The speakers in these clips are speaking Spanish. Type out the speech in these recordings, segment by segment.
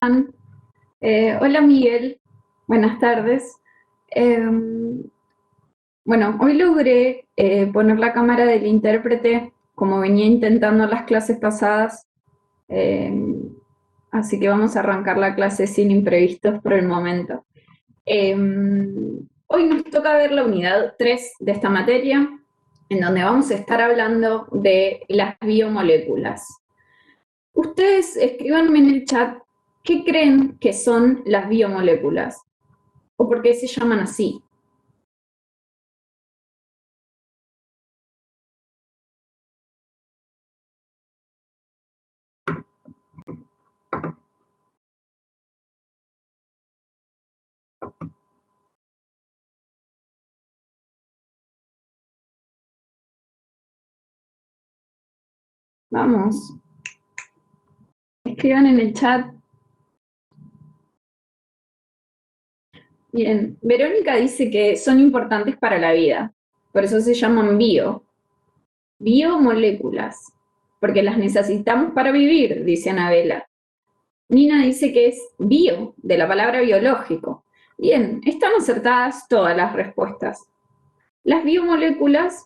Hola Miguel, buenas tardes. Bueno, hoy logré poner la cámara del intérprete como venía intentando las clases pasadas, em, así que vamos a arrancar la clase sin imprevistos por el momento. Hoy nos toca ver la unidad 3 de esta materia, en donde vamos a estar hablando de las biomoléculas. Ustedes escríbanme en el chat qué creen que son las biomoléculas o por qué se llaman así. Vamos, escriban en el chat. Bien, Verónica dice que son importantes para la vida, por eso se llaman biomoléculas, porque las necesitamos para vivir, dice Anabela. Nina dice que es bio, de la palabra biológico. Bien, están acertadas todas las respuestas. Las biomoléculas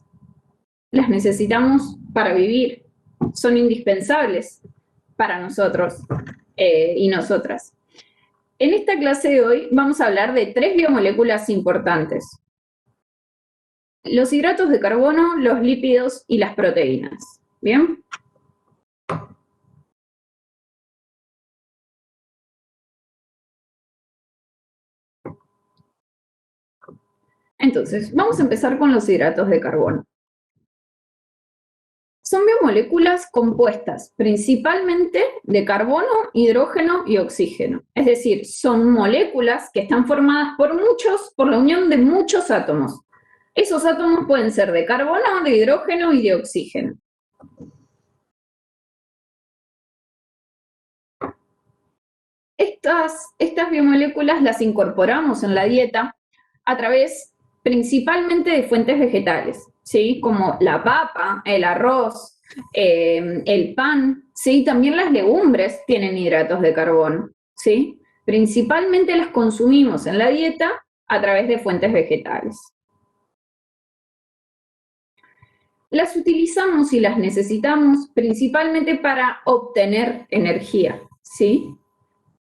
las necesitamos para vivir, son indispensables para nosotros y nosotras. En esta clase de hoy vamos a hablar de 3 biomoléculas importantes: los hidratos de carbono, los lípidos y las proteínas. ¿Bien? Entonces, vamos a empezar con los hidratos de carbono. Son biomoléculas compuestas principalmente de carbono, hidrógeno y oxígeno. Es decir, son moléculas que están formadas por la unión de muchos átomos. Esos átomos pueden ser de carbono, de hidrógeno y de oxígeno. Estas biomoléculas las incorporamos en la dieta a través principalmente de fuentes vegetales, ¿sí? Como la papa, el arroz, el pan, ¿sí? También las legumbres tienen hidratos de carbono, ¿sí? Principalmente las consumimos en la dieta a través de fuentes vegetales. Las utilizamos y las necesitamos principalmente para obtener energía, ¿sí?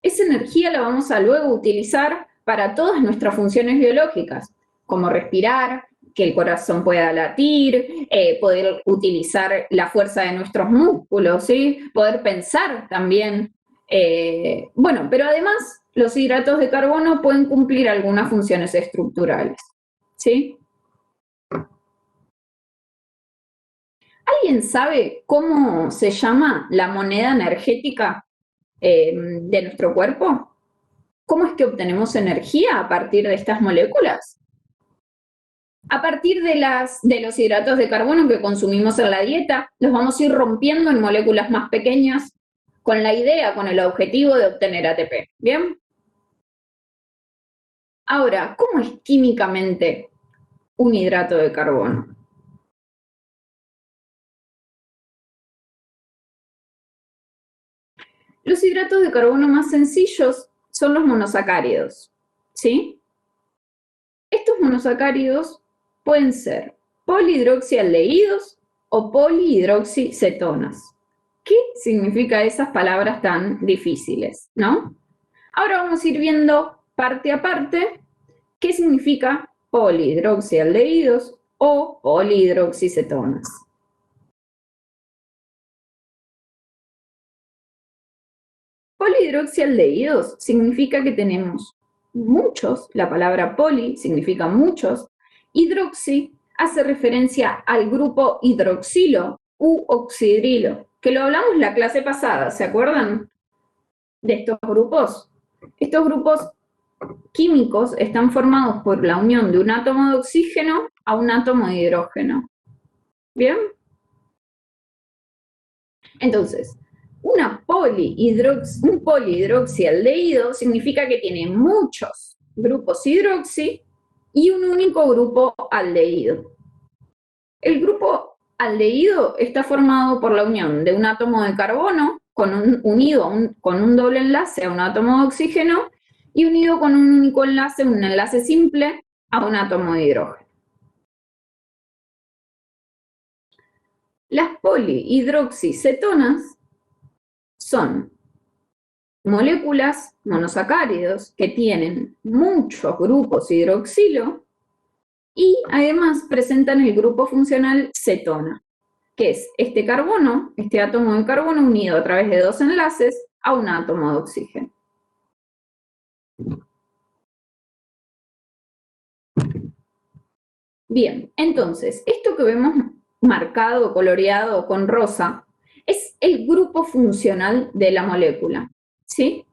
Esa energía la vamos a luego utilizar para todas nuestras funciones biológicas, como respirar, que el corazón pueda latir, poder utilizar la fuerza de nuestros músculos, ¿sí? Poder pensar también. Bueno, pero además los hidratos de carbono pueden cumplir algunas funciones estructurales, ¿sí? ¿Alguien sabe cómo se llama la moneda energética de nuestro cuerpo? ¿Cómo es que obtenemos energía a partir de estas moléculas? A partir de los hidratos de carbono que consumimos en la dieta, los vamos a ir rompiendo en moléculas más pequeñas con la idea, con el objetivo de obtener ATP. ¿Bien? Ahora, ¿cómo es químicamente un hidrato de carbono? Los hidratos de carbono más sencillos son los monosacáridos, ¿sí? Estos monosacáridos pueden ser polihidroxialdehídos o polihidroxicetonas. ¿Qué significa esas palabras tan difíciles, no? Ahora vamos a ir viendo parte a parte qué significa polihidroxialdehídos o polihidroxicetonas. Polihidroxialdehídos significa que tenemos muchos, la palabra poli significa muchos, hidroxi hace referencia al grupo hidroxilo u oxidrilo, que lo hablamos la clase pasada, ¿se acuerdan de estos grupos? Estos grupos químicos están formados por la unión de un átomo de oxígeno a un átomo de hidrógeno. ¿Bien? Entonces, un polihidroxialdehído significa que tiene muchos grupos hidroxi y un único grupo aldehído. El grupo aldehído está formado por la unión de un átomo de carbono unido con un doble enlace a un átomo de oxígeno y unido con un único enlace, un enlace simple, a un átomo de hidrógeno. Las polihidroxicetonas son moléculas monosacáridos que tienen muchos grupos hidroxilo y además presentan el grupo funcional cetona, que es este carbono, este átomo de carbono unido a través de dos enlaces a un átomo de oxígeno. Bien, entonces, esto que vemos marcado, coloreado con rosa, es el grupo funcional de la molécula, ¿sí?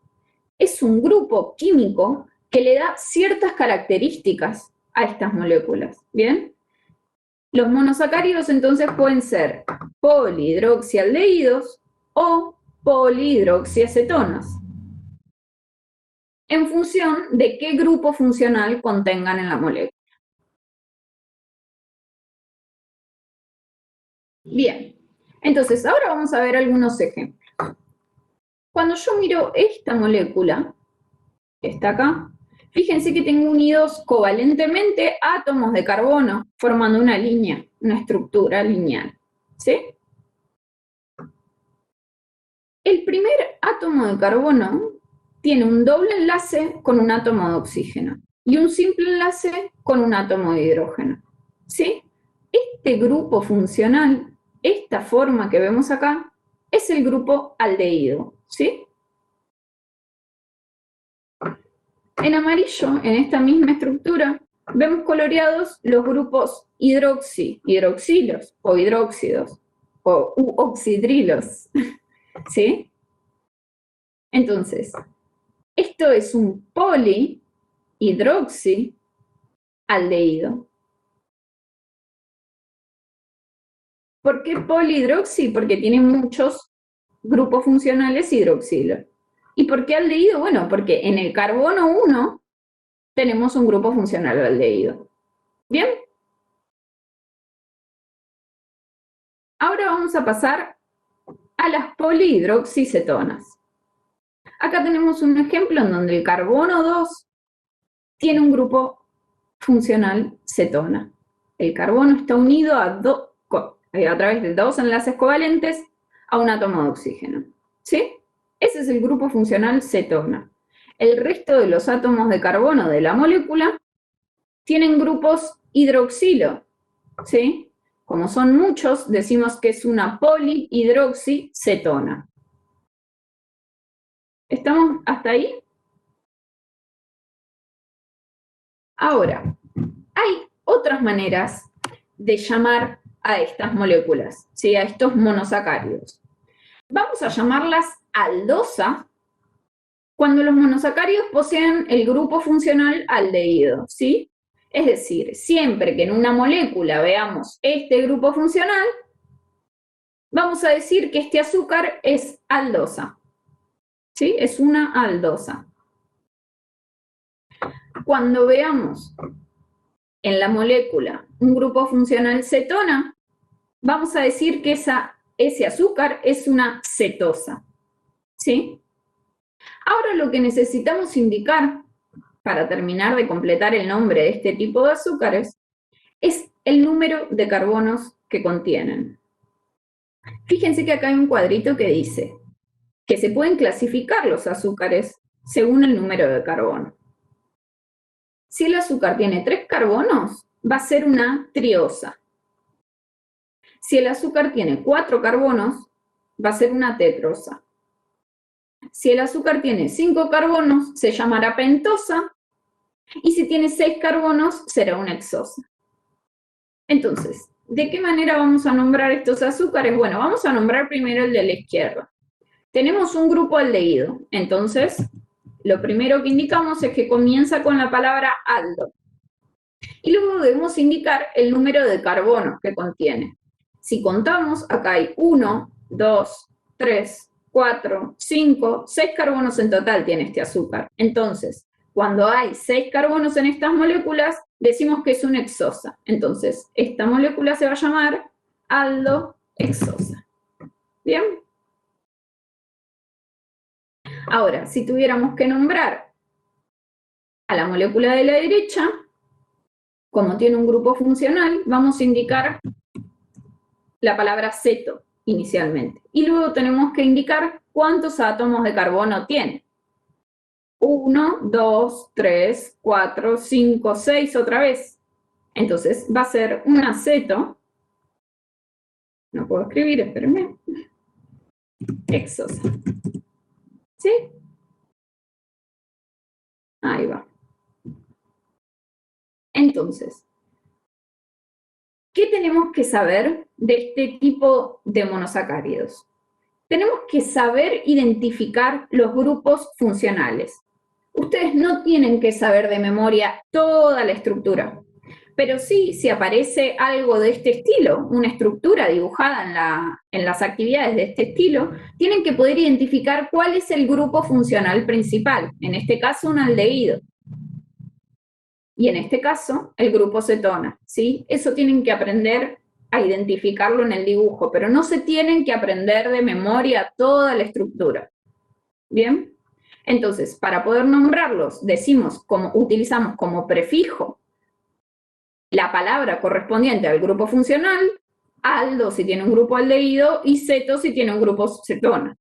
Es un grupo químico que le da ciertas características a estas moléculas, ¿bien? Los monosacáridos entonces pueden ser polihidroxialdehídos o polihidroxiacetonas, en función de qué grupo funcional contengan en la molécula. Bien, entonces ahora vamos a ver algunos ejemplos. Cuando yo miro esta molécula, que está acá, fíjense que tengo unidos covalentemente átomos de carbono, formando una línea, una estructura lineal, ¿sí? El primer átomo de carbono tiene un doble enlace con un átomo de oxígeno y un simple enlace con un átomo de hidrógeno, ¿sí? Este grupo funcional, esta forma que vemos acá, es el grupo aldehído, ¿sí? En amarillo, en esta misma estructura, vemos coloreados los grupos hidroxilos o hidróxidos o oxidrilos, ¿sí? Entonces, esto es un polihidroxialdehído. ¿Por qué polihidroxi? Porque tiene muchos grupos funcionales hidroxilo. ¿Y por qué aldehído? Bueno, porque en el carbono 1 tenemos un grupo funcional aldehído. ¿Bien? Ahora vamos a pasar a las polihidroxicetonas. Acá tenemos un ejemplo en donde el carbono 2 tiene un grupo funcional cetona. El carbono está unido a través de dos enlaces covalentes a un átomo de oxígeno, ¿sí? Ese es el grupo funcional cetona. El resto de los átomos de carbono de la molécula tienen grupos hidroxilo, ¿sí? Como son muchos, decimos que es una polihidroxicetona. ¿Estamos hasta ahí? Ahora, hay otras maneras de llamar a estas moléculas, ¿sí? A estos monosacáridos. Vamos a llamarlas aldosa cuando los monosacáridos poseen el grupo funcional aldehído, ¿sí? Es decir, siempre que en una molécula veamos este grupo funcional, vamos a decir que este azúcar es aldosa, ¿sí? Es una aldosa. Cuando veamos en la molécula un grupo funcional cetona, vamos a decir que ese azúcar es una cetosa, ¿sí? Ahora lo que necesitamos indicar para terminar de completar el nombre de este tipo de azúcares es el número de carbonos que contienen. Fíjense que acá hay un cuadrito que dice que se pueden clasificar los azúcares según el número de carbono. Si el azúcar tiene 3 carbonos, va a ser una triosa. Si el azúcar tiene 4 carbonos, va a ser una tetrosa. Si el azúcar tiene 5 carbonos, se llamará pentosa. Y si tiene 6 carbonos, será una hexosa. Entonces, ¿de qué manera vamos a nombrar estos azúcares? Bueno, vamos a nombrar primero el de la izquierda. Tenemos un grupo aldehído, entonces lo primero que indicamos es que comienza con la palabra aldo. Y luego debemos indicar el número de carbonos que contiene. Si contamos, acá hay 1, 2, 3, 4, 5, 6 carbonos en total tiene este azúcar. Entonces, cuando hay 6 carbonos en estas moléculas, decimos que es una hexosa. Entonces, esta molécula se va a llamar aldohexosa. ¿Bien? Ahora, si tuviéramos que nombrar a la molécula de la derecha, como tiene un grupo funcional, vamos a indicar la palabra ceto inicialmente. Y luego tenemos que indicar cuántos átomos de carbono tiene. 1, 2, 3, 4, 5, 6 otra vez. Entonces va a ser un aceto. No puedo escribir, espérenme. Exosa. ¿Sí? Ahí va. Entonces, ¿qué tenemos que saber de este tipo de monosacáridos? Tenemos que saber identificar los grupos funcionales. Ustedes no tienen que saber de memoria toda la estructura, pero sí, si aparece algo de este estilo, una estructura dibujada en las actividades de este estilo, tienen que poder identificar cuál es el grupo funcional principal, en este caso un aldehído, y en este caso el grupo cetona, ¿sí? Eso tienen que aprender a identificarlo en el dibujo, pero no se tienen que aprender de memoria toda la estructura, ¿bien? Entonces, para poder nombrarlos, utilizamos como prefijo la palabra correspondiente al grupo funcional, aldo si tiene un grupo aldehído y ceto si tiene un grupo cetona.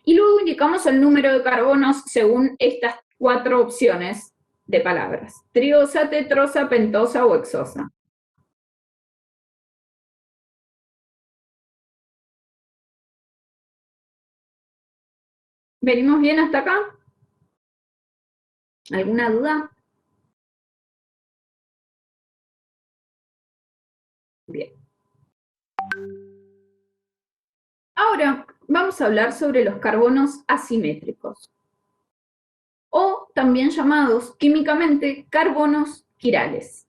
Y luego indicamos el número de carbonos según estas 4 opciones de palabras: triosa, tetrosa, pentosa o hexosa. ¿Venimos bien hasta acá? ¿Alguna duda? Bien. Ahora vamos a hablar sobre los carbonos asimétricos, o también llamados químicamente carbonos quirales.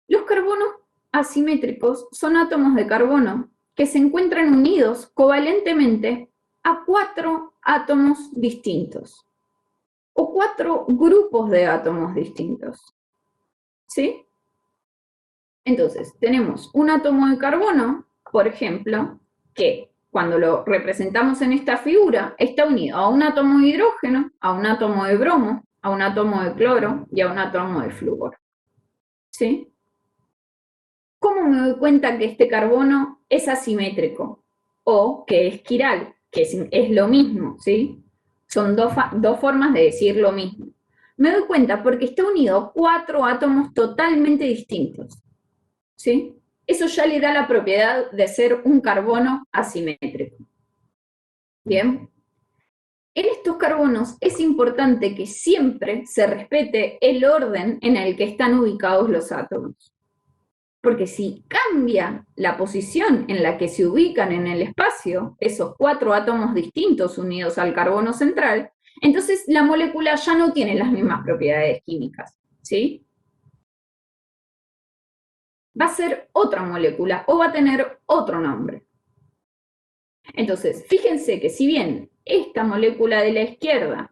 Los carbonos asimétricos son átomos de carbono que se encuentran unidos covalentemente a 4 átomos distintos, o 4 grupos de átomos distintos. ¿Sí? Entonces, tenemos un átomo de carbono, por ejemplo, que cuando lo representamos en esta figura, está unido a un átomo de hidrógeno, a un átomo de bromo, a un átomo de cloro y a un átomo de flúor. ¿Sí? ¿Cómo me doy cuenta que este carbono es asimétrico o que es quiral, que es lo mismo, ¿sí? Son dos formas de decir lo mismo. Me doy cuenta porque está unido a 4 átomos totalmente distintos, ¿sí? Eso ya le da la propiedad de ser un carbono asimétrico. Bien. En estos carbonos es importante que siempre se respete el orden en el que están ubicados los átomos. Porque si cambia la posición en la que se ubican en el espacio esos 4 átomos distintos unidos al carbono central, entonces la molécula ya no tiene las mismas propiedades químicas, ¿sí? Va a ser otra molécula o va a tener otro nombre. Entonces, fíjense que si bien esta molécula de la izquierda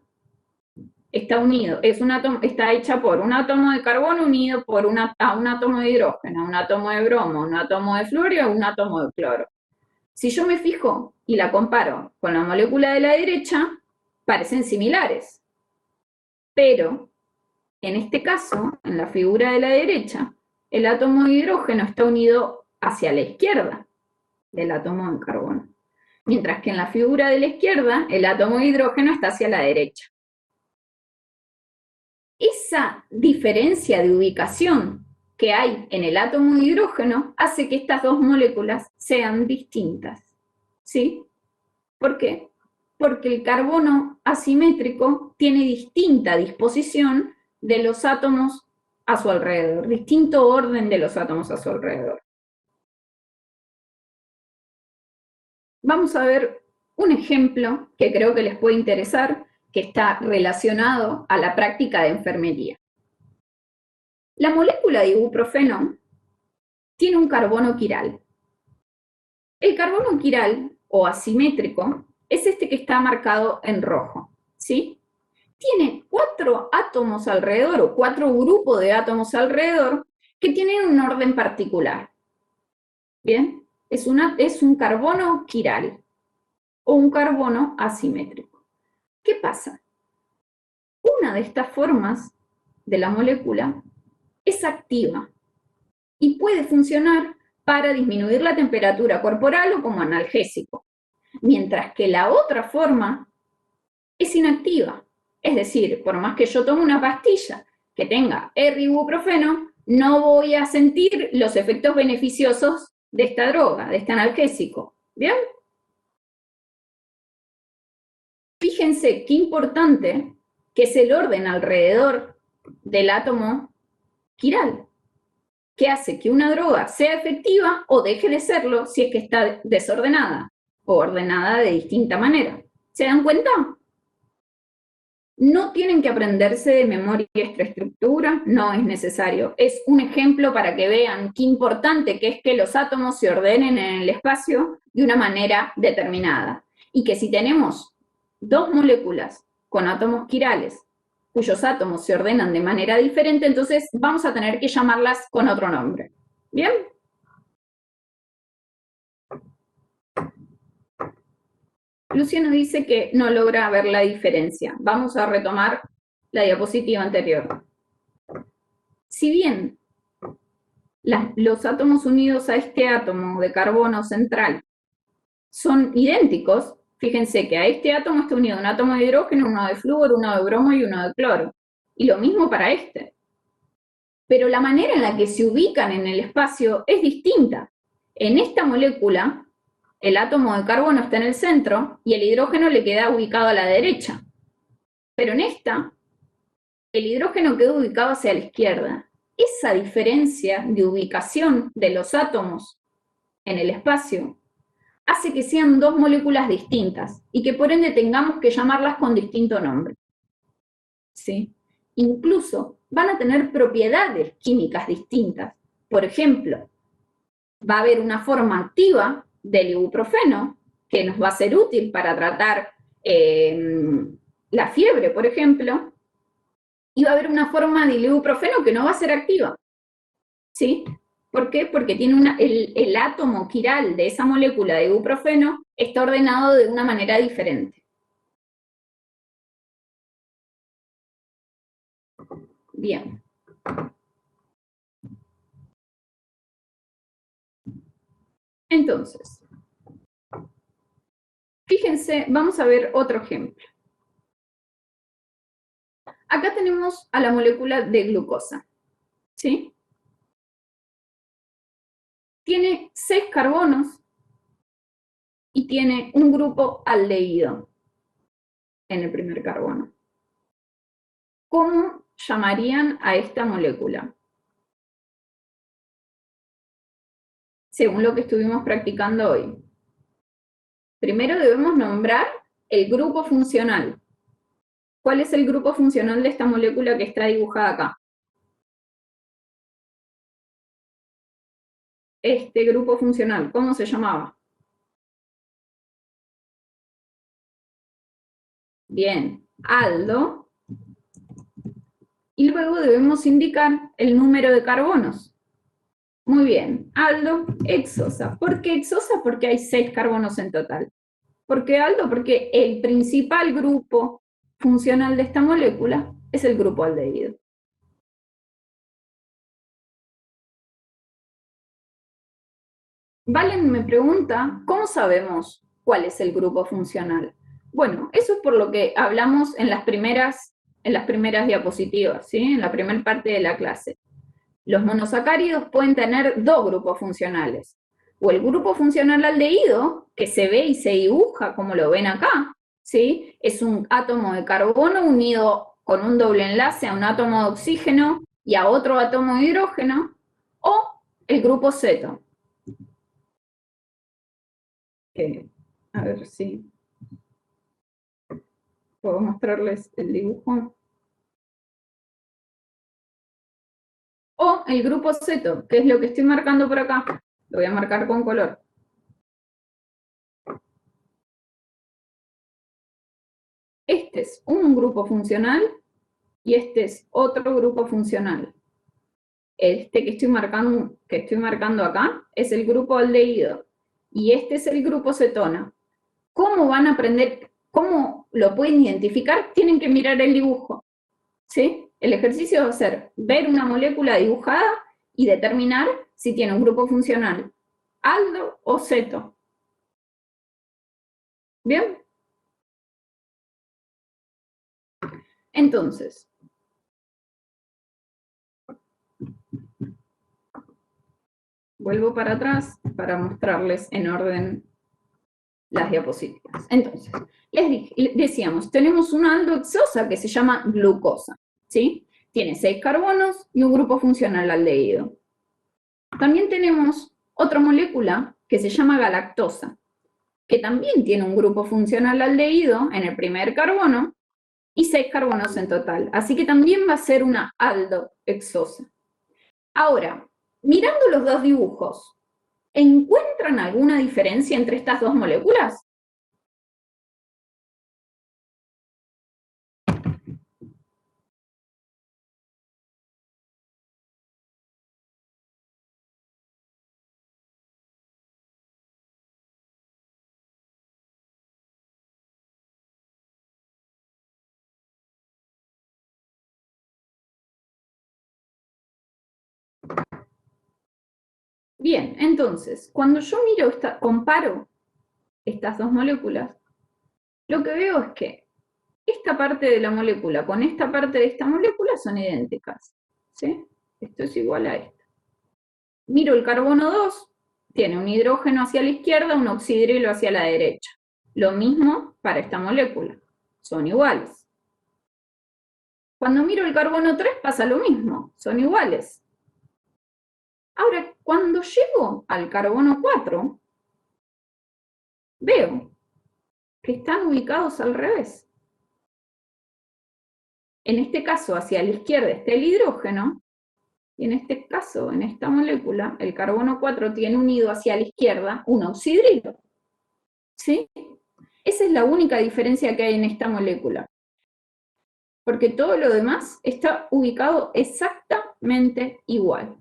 está hecha por un átomo de carbono unido a un átomo de hidrógeno, a un átomo de bromo, a un átomo de flúor y a un átomo de cloro. Si yo me fijo y la comparo con la molécula de la derecha, parecen similares. Pero, en este caso, en la figura de la derecha, el átomo de hidrógeno está unido hacia la izquierda del átomo de carbono. Mientras que en la figura de la izquierda, el átomo de hidrógeno está hacia la derecha. Esa diferencia de ubicación que hay en el átomo de hidrógeno hace que estas dos moléculas sean distintas. ¿Sí? ¿Por qué? Porque el carbono asimétrico tiene distinta disposición de los átomos a su alrededor, distinto orden de los átomos a su alrededor. Vamos a ver un ejemplo que creo que les puede interesar, que está relacionado a la práctica de enfermería. La molécula de ibuprofeno tiene un carbono quiral. El carbono quiral, o asimétrico, es este que está marcado en rojo, ¿sí? Tiene 4 átomos alrededor, o 4 grupos de átomos alrededor, que tienen un orden particular. ¿Bien? Es un carbono quiral, o un carbono asimétrico. ¿Qué pasa? Una de estas formas de la molécula es activa y puede funcionar para disminuir la temperatura corporal o como analgésico, mientras que la otra forma es inactiva. Es decir, por más que yo tome una pastilla que tenga R-ibuprofeno, no voy a sentir los efectos beneficiosos de esta droga, de este analgésico. ¿Bien? Fíjense qué importante que es el orden alrededor del átomo quiral, que hace que una droga sea efectiva o deje de serlo si es que está desordenada o ordenada de distinta manera. ¿Se dan cuenta? No tienen que aprenderse de memoria esta estructura, no es necesario. Es un ejemplo para que vean qué importante que es que los átomos se ordenen en el espacio de una manera determinada. Y que si tenemos dos moléculas con átomos quirales, cuyos átomos se ordenan de manera diferente, entonces vamos a tener que llamarlas con otro nombre. ¿Bien? Luciano dice que no logra ver la diferencia. Vamos a retomar la diapositiva anterior. Si bien los átomos unidos a este átomo de carbono central son idénticos, fíjense que a este átomo está unido un átomo de hidrógeno, uno de flúor, uno de bromo y uno de cloro. Y lo mismo para este. Pero la manera en la que se ubican en el espacio es distinta. En esta molécula, el átomo de carbono está en el centro y el hidrógeno le queda ubicado a la derecha. Pero en esta, el hidrógeno queda ubicado hacia la izquierda. Esa diferencia de ubicación de los átomos en el espacio hace que sean dos moléculas distintas y que por ende tengamos que llamarlas con distinto nombre. ¿Sí? Incluso van a tener propiedades químicas distintas. Por ejemplo, va a haber una forma activa del ibuprofeno que nos va a ser útil para tratar la fiebre, por ejemplo, y va a haber una forma del ibuprofeno que no va a ser activa. ¿Sí? ¿Por qué? Porque tiene el átomo quiral de esa molécula de ibuprofeno está ordenado de una manera diferente. Bien. Entonces, fíjense, vamos a ver otro ejemplo. Acá tenemos a la molécula de glucosa, ¿sí? Tiene 6 carbonos y tiene un grupo aldehído en el primer carbono. ¿Cómo llamarían a esta molécula? Según lo que estuvimos practicando hoy. Primero debemos nombrar el grupo funcional. ¿Cuál es el grupo funcional de esta molécula que está dibujada acá? Este grupo funcional, ¿cómo se llamaba? Bien, aldo. Y luego debemos indicar el número de carbonos. Muy bien, aldo, hexosa. ¿Por qué hexosa? Porque hay 6 carbonos en total. ¿Por qué aldo? Porque el principal grupo funcional de esta molécula es el grupo aldehído. Valen me pregunta, ¿cómo sabemos cuál es el grupo funcional? Bueno, eso es por lo que hablamos en las primeras diapositivas, ¿sí? En la primera parte de la clase. Los monosacáridos pueden tener dos grupos funcionales. O el grupo funcional aldehído, que se ve y se dibuja como lo ven acá, ¿sí? Es un átomo de carbono unido con un doble enlace a un átomo de oxígeno y a otro átomo de hidrógeno, o el grupo ceto. A ver si puedo mostrarles el dibujo. O el grupo ceto, que es lo que estoy marcando por acá. Lo voy a marcar con color. Este es un grupo funcional y este es otro grupo funcional. Este que estoy marcando acá es el grupo aldehído y este es el grupo cetona. ¿Cómo van a aprender? ¿Cómo lo pueden identificar? Tienen que mirar el dibujo, ¿sí? El ejercicio va a ser ver una molécula dibujada y determinar si tiene un grupo funcional aldo o ceto. ¿Bien? Entonces, vuelvo para atrás para mostrarles en orden las diapositivas. Entonces, les decíamos, tenemos una aldohexosa que se llama glucosa, ¿sí? Tiene 6 carbonos y un grupo funcional aldehído. También tenemos otra molécula que se llama galactosa, que también tiene un grupo funcional aldehído en el primer carbono y 6 carbonos en total. Así que también va a ser una aldohexosa. Ahora, mirando los dos dibujos, ¿encuentran alguna diferencia entre estas dos moléculas? Bien, entonces, cuando yo comparo estas dos moléculas, lo que veo es que esta parte de la molécula con esta parte de esta molécula son idénticas, ¿sí? Esto es igual a esto. Miro el carbono 2, tiene un hidrógeno hacia la izquierda, un oxidrilo hacia la derecha. Lo mismo para esta molécula, son iguales. Cuando miro el carbono 3 pasa lo mismo, son iguales. Ahora, cuando llego al carbono 4, veo que están ubicados al revés. En este caso, hacia la izquierda está el hidrógeno, y en este caso, en esta molécula, el carbono 4 tiene unido hacia la izquierda un oxidrilo. ¿Sí? Esa es la única diferencia que hay en esta molécula. Porque todo lo demás está ubicado exactamente igual.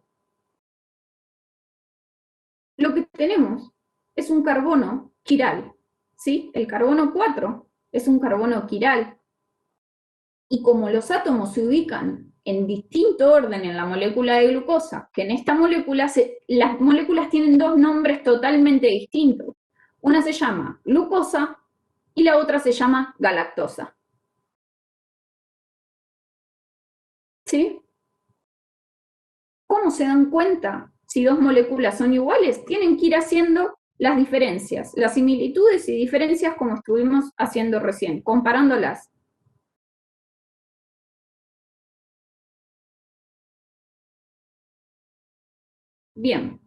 Lo que tenemos es un carbono quiral, ¿sí? El carbono 4 es un carbono quiral. Y como los átomos se ubican en distinto orden en la molécula de glucosa, que en esta molécula las moléculas tienen dos nombres totalmente distintos. Una se llama glucosa y la otra se llama galactosa. ¿Sí? ¿Cómo se dan cuenta si dos moléculas son iguales? Tienen que ir haciendo las diferencias, las similitudes y diferencias como estuvimos haciendo recién, comparándolas. Bien.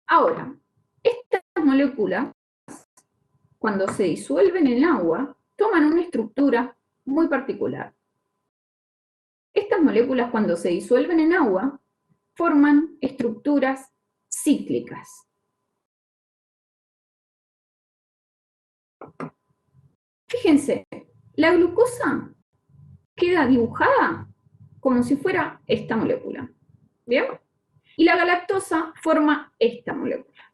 Ahora, estas moléculas, cuando se disuelven en agua, toman una estructura muy particular. Estas moléculas, cuando se disuelven en agua, forman estructuras cíclicas. Fíjense, la glucosa queda dibujada como si fuera esta molécula. ¿Bien? Y la galactosa forma esta molécula.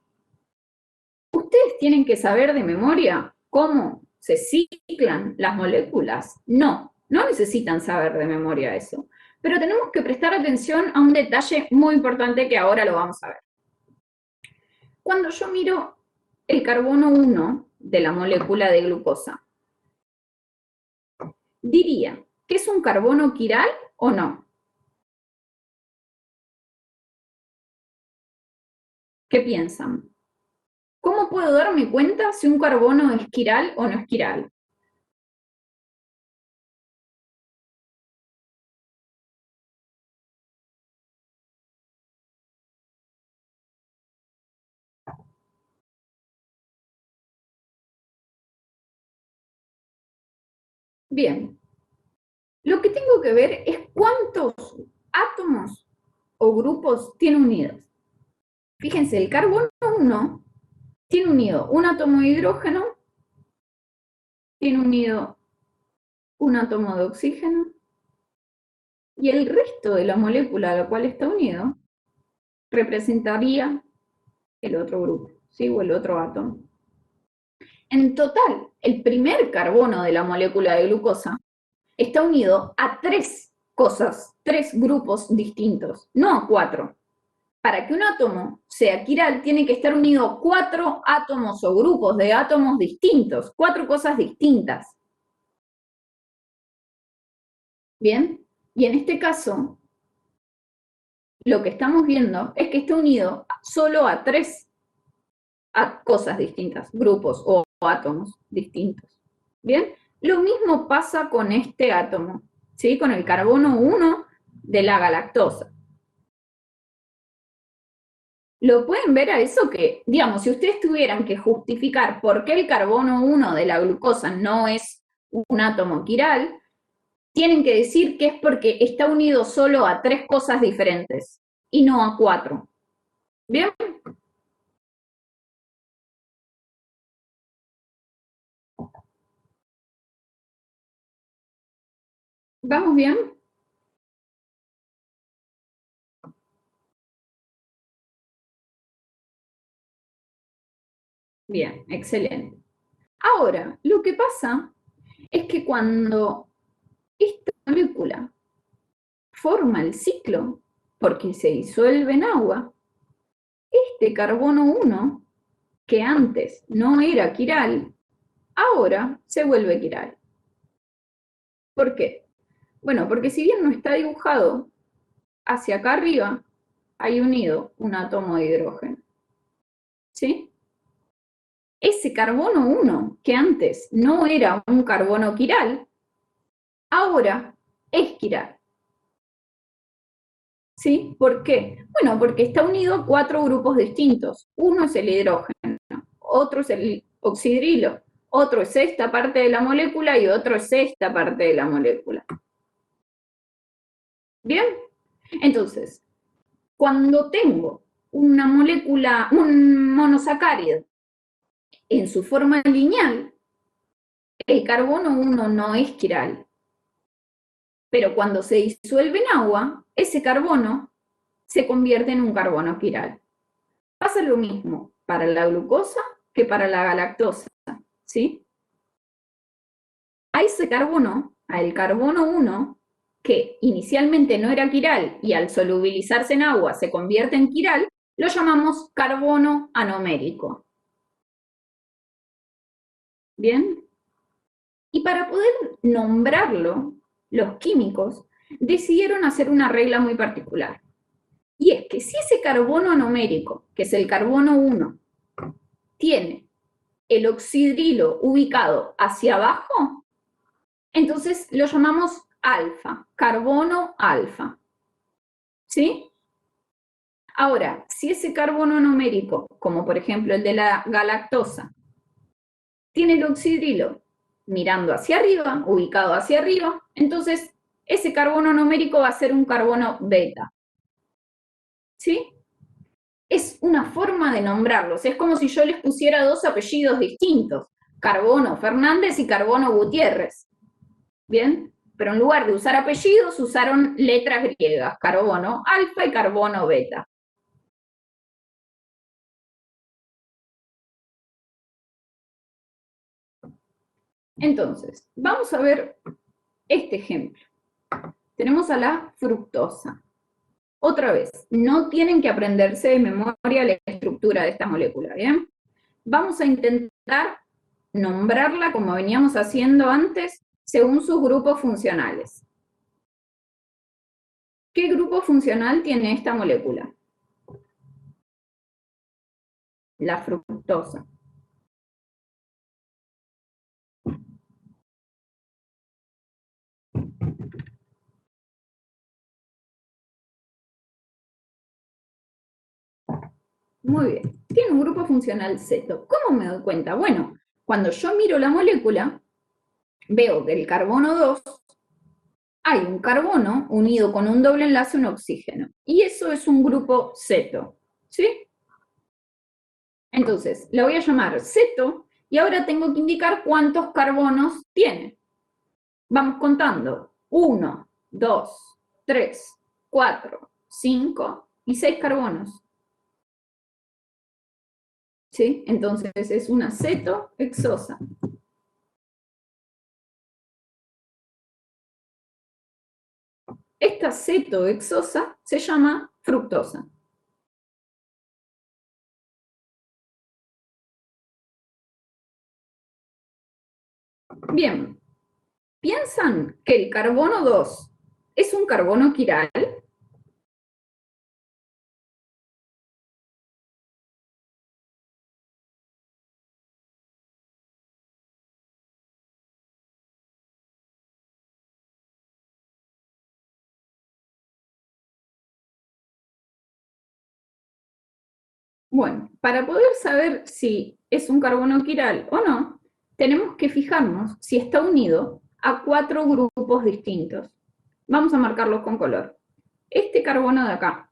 ¿Ustedes tienen que saber de memoria cómo se ciclan las moléculas? No, no necesitan saber de memoria eso. Pero tenemos que prestar atención a un detalle muy importante que ahora lo vamos a ver. Cuando yo miro el carbono 1 de la molécula de glucosa, diría que es un carbono quiral o no. ¿Qué piensan? ¿Cómo puedo darme cuenta si un carbono es quiral o no es quiral? Bien, lo que tengo que ver es cuántos átomos o grupos tiene unidos. Fíjense, el carbono 1 tiene unido un átomo de hidrógeno, tiene unido un átomo de oxígeno, y el resto de la molécula a la cual está unido representaría el otro grupo, ¿sí? O el otro átomo. En total, el primer carbono de la molécula de glucosa está unido a 3 cosas, 3 grupos distintos, no a 4. Para que un átomo sea quiral, tiene que estar unido a 4 átomos o grupos de átomos distintos, 4 cosas distintas. ¿Bien? Y en este caso, lo que estamos viendo es que está unido solo a 3 cosas distintas, grupos o átomos distintos. ¿Bien? Lo mismo pasa con este átomo, ¿sí? Con el carbono 1 de la galactosa. Lo pueden ver a eso que, digamos, si ustedes tuvieran que justificar por qué el carbono 1 de la glucosa no es un átomo quiral, tienen que decir que es porque está unido solo a 3 cosas diferentes y no a 4. ¿Bien? ¿Vamos bien? Bien, excelente. Ahora, lo que pasa es que cuando esta molécula forma el ciclo, porque se disuelve en agua, este carbono 1, que antes no era quiral, ahora se vuelve quiral. ¿Por qué? Bueno, porque si bien no está dibujado hacia acá arriba, hay unido un átomo de hidrógeno. ¿Sí? Ese carbono 1, que antes no era un carbono quiral, ahora es quiral. ¿Sí? ¿Por qué? Bueno, porque está unido a 4 grupos distintos. Uno es el hidrógeno, otro es el oxidrilo, otro es esta parte de la molécula y otro es esta parte de la molécula. ¿Bien? Entonces, cuando tengo una molécula, un monosacárido en su forma lineal, el carbono 1 no es quiral. Pero cuando se disuelve en agua, ese carbono se convierte en un carbono quiral. Pasa lo mismo para la glucosa que para la galactosa, ¿sí? A ese carbono, al carbono 1, que inicialmente no era quiral y al solubilizarse en agua se convierte en quiral, lo llamamos carbono anomérico. ¿Bien? Y para poder nombrarlo, los químicos decidieron hacer una regla muy particular. Y es que si ese carbono anomérico, que es el carbono 1, tiene el oxidrilo ubicado hacia abajo, entonces lo llamamos alfa, carbono alfa. ¿Sí? Ahora, si ese carbono anomérico, como por ejemplo el de la galactosa, tiene el oxidrilo mirando hacia arriba, ubicado hacia arriba, entonces ese carbono numérico va a ser un carbono beta. ¿Sí? Es una forma de nombrarlos, es como si yo les pusiera 2 apellidos distintos, Carbono Fernández y Carbono Gutiérrez. ¿Bien? Pero en lugar de usar apellidos, usaron letras griegas, carbono alfa y carbono beta. Entonces, vamos a ver este ejemplo. Tenemos a la fructosa. Otra vez, no tienen que aprenderse de memoria la estructura de esta molécula, ¿bien? Vamos a intentar nombrarla como veníamos haciendo antes, según sus grupos funcionales. ¿Qué grupo funcional tiene esta molécula? La fructosa. Muy bien. Tiene un grupo funcional ceto. ¿Cómo me doy cuenta? Bueno, cuando yo miro la molécula, veo que el carbono 2 hay un carbono unido con un doble enlace, un oxígeno. Y eso es un grupo ceto. ¿Sí? Entonces, la voy a llamar ceto y ahora tengo que indicar cuántos carbonos tiene. Vamos contando. 1, 2, 3, 4, 5 y 6 carbonos. ¿sí? Entonces es una cetohexosa. Esta cetohexosa se llama fructosa. Bien, ¿piensan que el carbono 2 es un carbono quiral? Bueno, para poder saber si es un carbono quiral o no, tenemos que fijarnos si está unido a 4 grupos distintos. Vamos a marcarlos con color. Este carbono de acá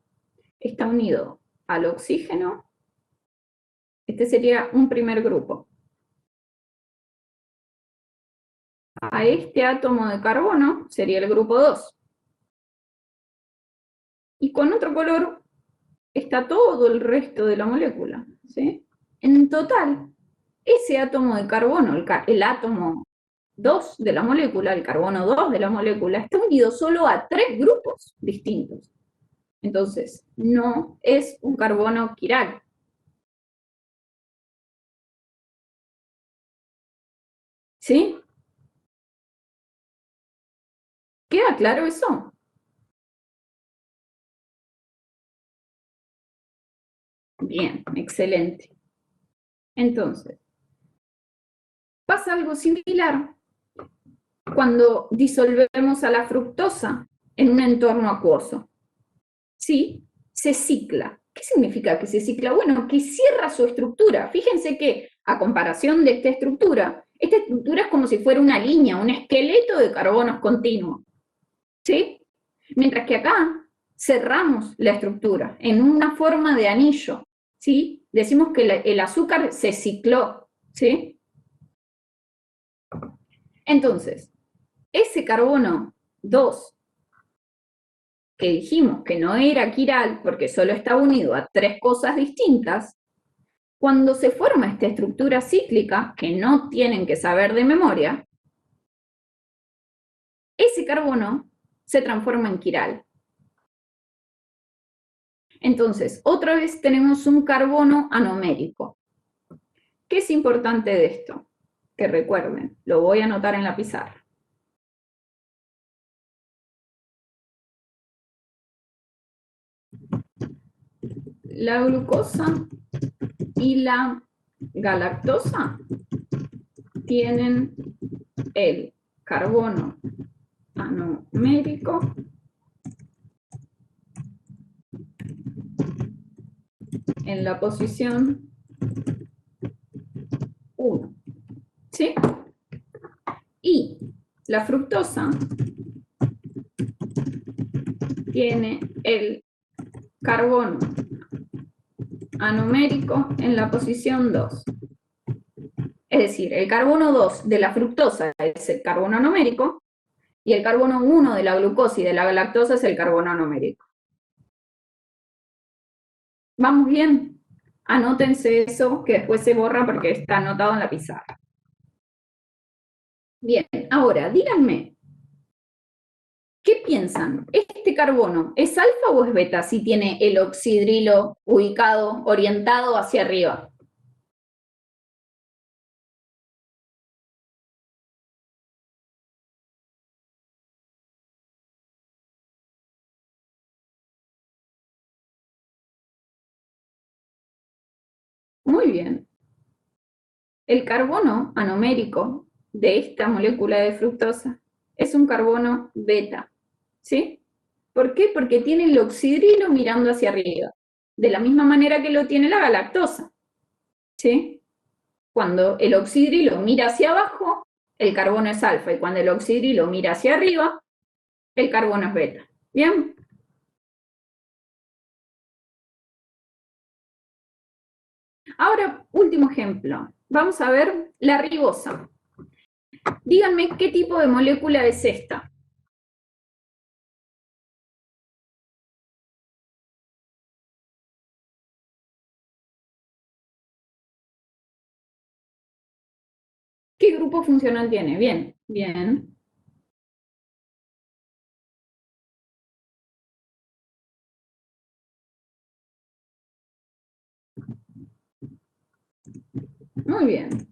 está unido al oxígeno. Este sería un primer grupo. A este átomo de carbono sería el grupo 2. Y con otro color está todo el resto de la molécula, ¿sí? En total, ese átomo de carbono, el átomo 2 de la molécula, el carbono 2 de la molécula, está unido solo a 3 grupos distintos. Entonces, no es un carbono quiral. ¿Sí? ¿Queda claro eso? Bien, excelente. Entonces, pasa algo similar cuando disolvemos a la fructosa en un entorno acuoso. ¿Sí? Se cicla. ¿Qué significa que se cicla? Bueno, que cierra su estructura. Fíjense que, a comparación de esta estructura es como si fuera una línea, un esqueleto de carbonos continuo. ¿Sí? Mientras que acá cerramos la estructura en una forma de anillo. ¿Sí? Decimos que el azúcar se cicló. ¿Sí? Entonces, ese carbono 2 que dijimos que no era quiral porque solo está unido a 3 cosas distintas, cuando se forma esta estructura cíclica, que no tienen que saber de memoria, ese carbono se transforma en quiral. Entonces, otra vez tenemos un carbono anomérico. ¿Qué es importante de esto? Que recuerden, lo voy a anotar en la pizarra. La glucosa y la galactosa tienen el carbono anomérico en la posición 1. ¿Sí? Y la fructosa tiene el carbono anomérico en la posición 2. Es decir, el carbono 2 de la fructosa es el carbono anomérico y el carbono 1 de la glucosa y de la galactosa es el carbono anomérico. ¿Vamos bien? Anótense eso, que después se borra porque está anotado en la pizarra. Bien, ahora díganme, ¿qué piensan? ¿Este carbono es alfa o es beta si tiene el oxidrilo ubicado, orientado hacia arriba? Muy bien. El carbono anomérico de esta molécula de fructosa es un carbono beta, ¿sí? ¿Por qué? Porque tiene el oxidrilo mirando hacia arriba, de la misma manera que lo tiene la galactosa, ¿sí? Cuando el oxidrilo mira hacia abajo, el carbono es alfa, y cuando el oxidrilo mira hacia arriba, el carbono es beta. ¿Bien? Ahora, último ejemplo. Vamos a ver la ribosa. Díganme qué tipo de molécula es esta. grupo funcional tiene? Bien, bien. Muy bien.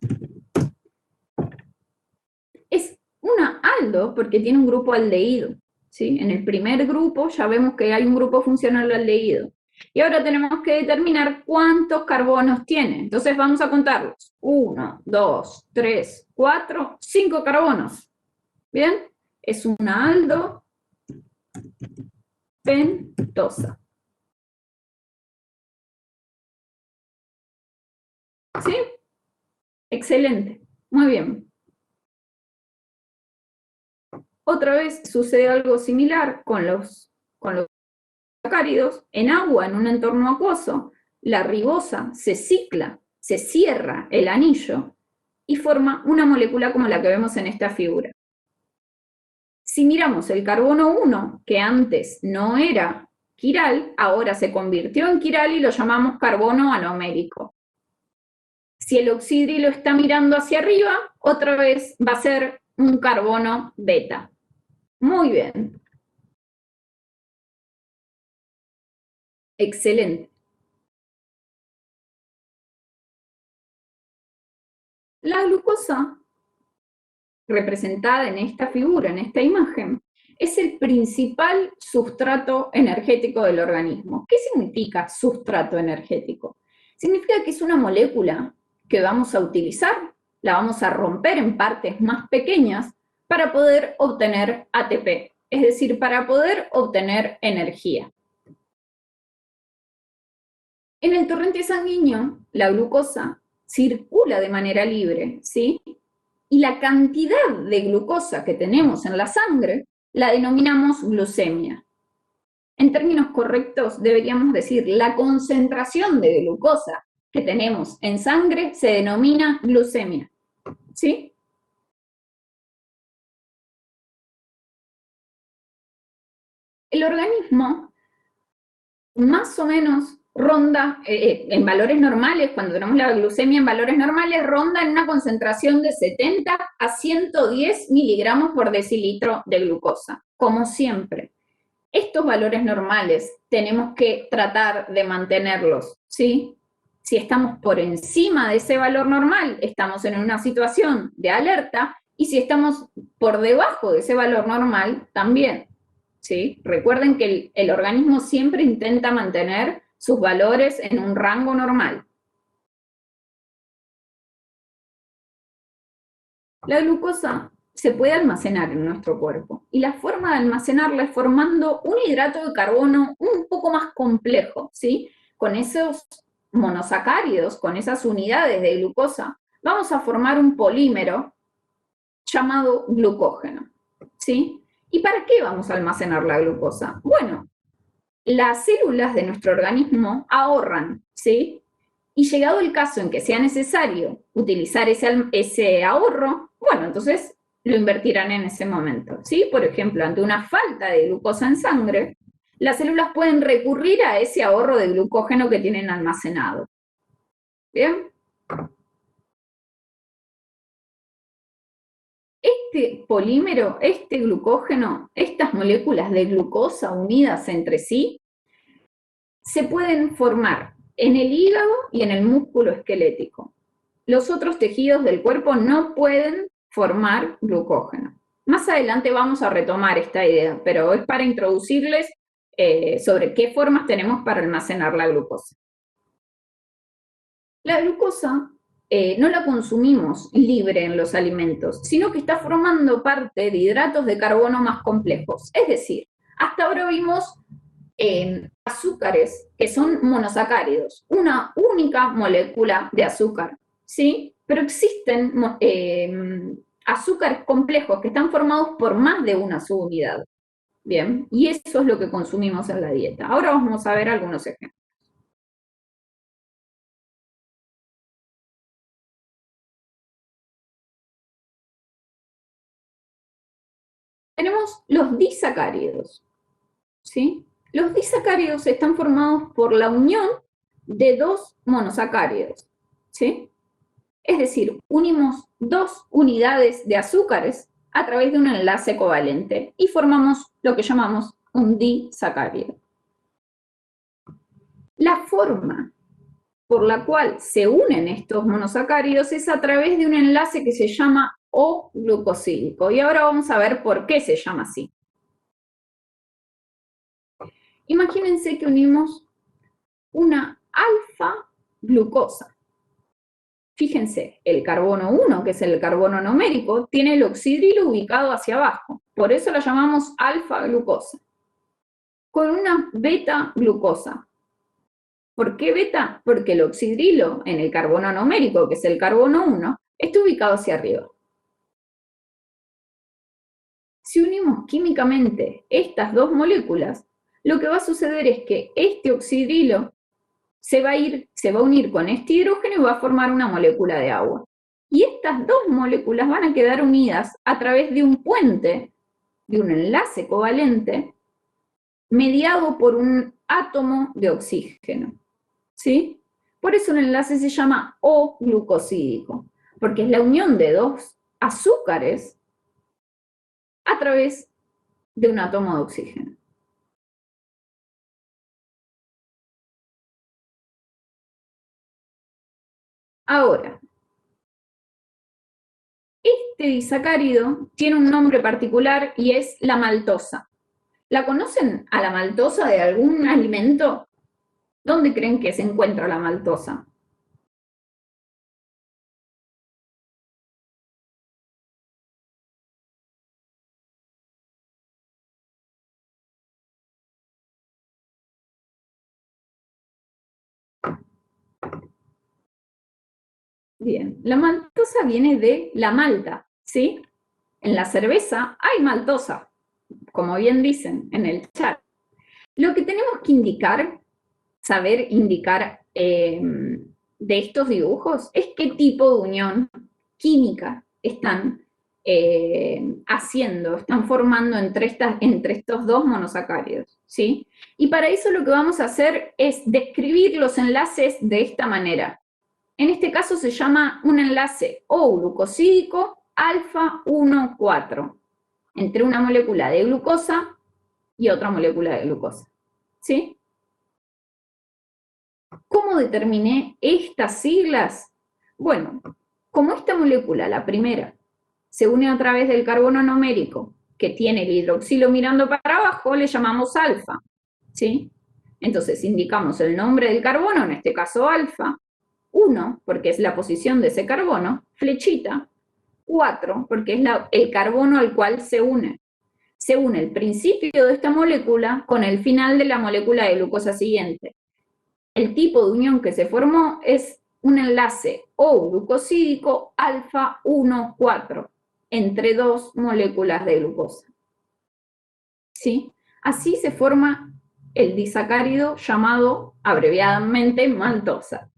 Es una aldo porque tiene un grupo aldehído, ¿sí? En el primer grupo ya vemos que hay un grupo funcional aldehído. Y ahora tenemos que determinar cuántos carbonos tiene. Entonces vamos a contarlos. 1, 2, 3, 4, 5 carbonos. ¿Bien? Es una aldo pentosa. ¿Sí? Excelente. Muy bien. Otra vez sucede algo similar con los sacáridos. En agua, en un entorno acuoso, la ribosa se cicla, se cierra el anillo y forma una molécula como la que vemos en esta figura. Si miramos el carbono 1, que antes no era quiral, ahora se convirtió en quiral y lo llamamos carbono anomérico. Si el oxidrilo está mirando hacia arriba, otra vez va a ser un carbono beta. Muy bien. Excelente. La glucosa, representada en esta figura, en esta imagen, es el principal sustrato energético del organismo. ¿Qué significa sustrato energético? Significa que es una molécula que vamos a utilizar, la vamos a romper en partes más pequeñas para poder obtener ATP, es decir, para poder obtener energía. En el torrente sanguíneo, la glucosa circula de manera libre, ¿sí? Y la cantidad de glucosa que tenemos en la sangre la denominamos glucemia. En términos correctos, deberíamos decir la concentración de glucosa que tenemos en sangre se denomina glucemia, ¿sí? El organismo más o menos ronda, en valores normales, cuando tenemos la glucemia en valores normales, ronda en una concentración de 70 a 110 miligramos por decilitro de glucosa, como siempre. Estos valores normales tenemos que tratar de mantenerlos, ¿sí? Si estamos por encima de ese valor normal, estamos en una situación de alerta, y si estamos por debajo de ese valor normal, también. ¿Sí? Recuerden que el organismo siempre intenta mantener sus valores en un rango normal. La glucosa se puede almacenar en nuestro cuerpo y la forma de almacenarla es formando un hidrato de carbono un poco más complejo, ¿sí? Con esos monosacáridos, con esas unidades de glucosa, vamos a formar un polímero llamado glucógeno, ¿sí? ¿Y para qué vamos a almacenar la glucosa? Bueno, las células de nuestro organismo ahorran, ¿sí? Y llegado el caso en que sea necesario utilizar ese ahorro, bueno, entonces lo invertirán en ese momento, ¿sí? Por ejemplo, ante una falta de glucosa en sangre, las células pueden recurrir a ese ahorro de glucógeno que tienen almacenado. ¿Bien? Este polímero, este glucógeno, estas moléculas de glucosa unidas entre sí, se pueden formar en el hígado y en el músculo esquelético. Los otros tejidos del cuerpo no pueden formar glucógeno. Más adelante vamos a retomar esta idea, pero es para introducirles sobre qué formas tenemos para almacenar la glucosa. La glucosa no la consumimos libre en los alimentos, sino que está formando parte de hidratos de carbono más complejos. Es decir, hasta ahora vimos azúcares que son monosacáridos, una única molécula de azúcar, ¿sí? Pero existen azúcares complejos que están formados por más de una subunidad. Bien, y eso es lo que consumimos en la dieta. Ahora vamos a ver algunos ejemplos. Tenemos los disacáridos, ¿sí? Los disacáridos están formados por la unión de dos monosacáridos, ¿sí? Es decir, unimos dos unidades de azúcares a través de un enlace covalente y formamos lo que llamamos un disacárido. La forma por la cual se unen estos monosacáridos es a través de un enlace que se llama O-glucosídico. Y ahora vamos a ver por qué se llama así. Imagínense que unimos una alfa-glucosa. Fíjense, el carbono 1, que es el carbono numérico, tiene el oxidrilo ubicado hacia abajo. Por eso la llamamos alfa-glucosa. Con una beta-glucosa. ¿Por qué beta? Porque el oxidrilo en el carbono numérico, que es el carbono 1, está ubicado hacia arriba. Si unimos químicamente estas dos moléculas, lo que va a suceder es que este oxidrilo se va a unir con este hidrógeno y va a formar una molécula de agua. Y estas dos moléculas van a quedar unidas a través de un puente, de un enlace covalente, mediado por un átomo de oxígeno. ¿Sí? Por eso el enlace se llama O-glucosídico, porque es la unión de dos azúcares a través de un átomo de oxígeno. Ahora, este disacárido tiene un nombre particular y es la maltosa. ¿La conocen a la maltosa de algún alimento? ¿Dónde creen que se encuentra la maltosa? Bien, la maltosa viene de la malta, ¿sí? En la cerveza hay maltosa, como bien dicen en el chat. Lo que tenemos que saber indicar de estos dibujos es qué tipo de unión química están están formando entre estos dos monosacáridos, ¿sí? Y para eso lo que vamos a hacer es describir los enlaces de esta manera. En este caso se llama un enlace O-glucosídico alfa 1,4 entre una molécula de glucosa y otra molécula de glucosa, ¿sí? ¿Cómo determiné estas siglas? Bueno, como esta molécula, la primera, se une a través del carbono numérico, que tiene el hidroxilo mirando para abajo, le llamamos alfa, ¿sí? Entonces indicamos el nombre del carbono, en este caso alfa, 1, porque es la posición de ese carbono, flechita, 4, porque es el carbono al cual se une. Se une el principio de esta molécula con el final de la molécula de glucosa siguiente. El tipo de unión que se formó es un enlace O-glucosídico alfa 1,4 entre dos moléculas de glucosa. ¿Sí? Así se forma el disacárido llamado abreviadamente maltosa.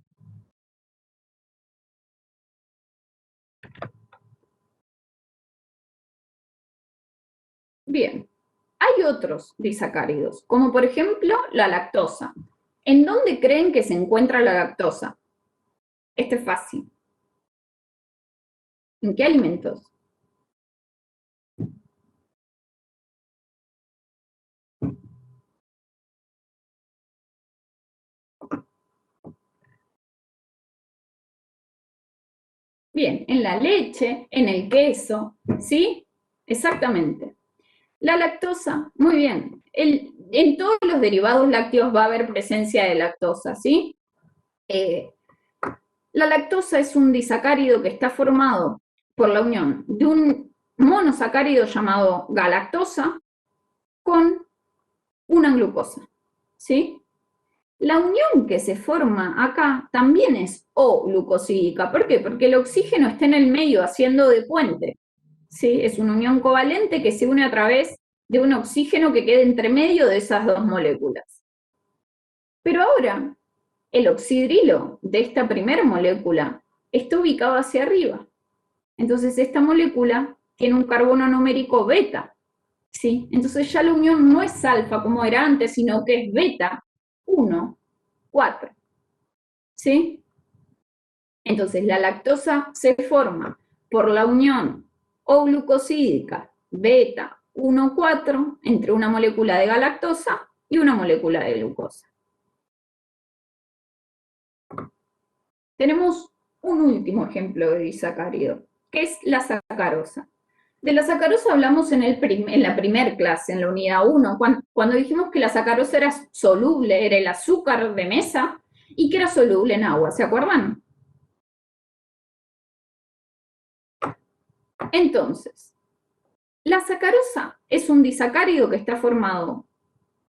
Bien, hay otros disacáridos, como por ejemplo la lactosa. ¿En dónde creen que se encuentra la lactosa? Este es fácil. ¿En qué alimentos? Bien, en la leche, en el queso, ¿sí? Exactamente. La lactosa, muy bien. En todos los derivados lácteos va a haber presencia de lactosa, ¿sí? La lactosa es un disacárido que está formado por la unión de un monosacárido llamado galactosa con una glucosa, ¿sí? La unión que se forma acá también es O-glucosídica. ¿Por qué? Porque el oxígeno está en el medio haciendo de puente, ¿sí? Es una unión covalente que se une a través de un oxígeno que queda entre medio de esas dos moléculas. Pero ahora, el oxidrilo de esta primera molécula está ubicado hacia arriba. Entonces esta molécula tiene un carbono numérico beta, ¿sí? Entonces ya la unión no es alfa como era antes, sino que es beta 1, 4, ¿sí? Entonces, la lactosa se forma por la unión O-glucosídica beta 1,4 entre una molécula de galactosa y una molécula de glucosa. Tenemos un último ejemplo de disacárido, que es la sacarosa. De la sacarosa hablamos en la primera clase, en la unidad 1, cuando dijimos que la sacarosa era soluble, era el azúcar de mesa, y que era soluble en agua, ¿se acuerdan? Entonces, la sacarosa es un disacárido que está formado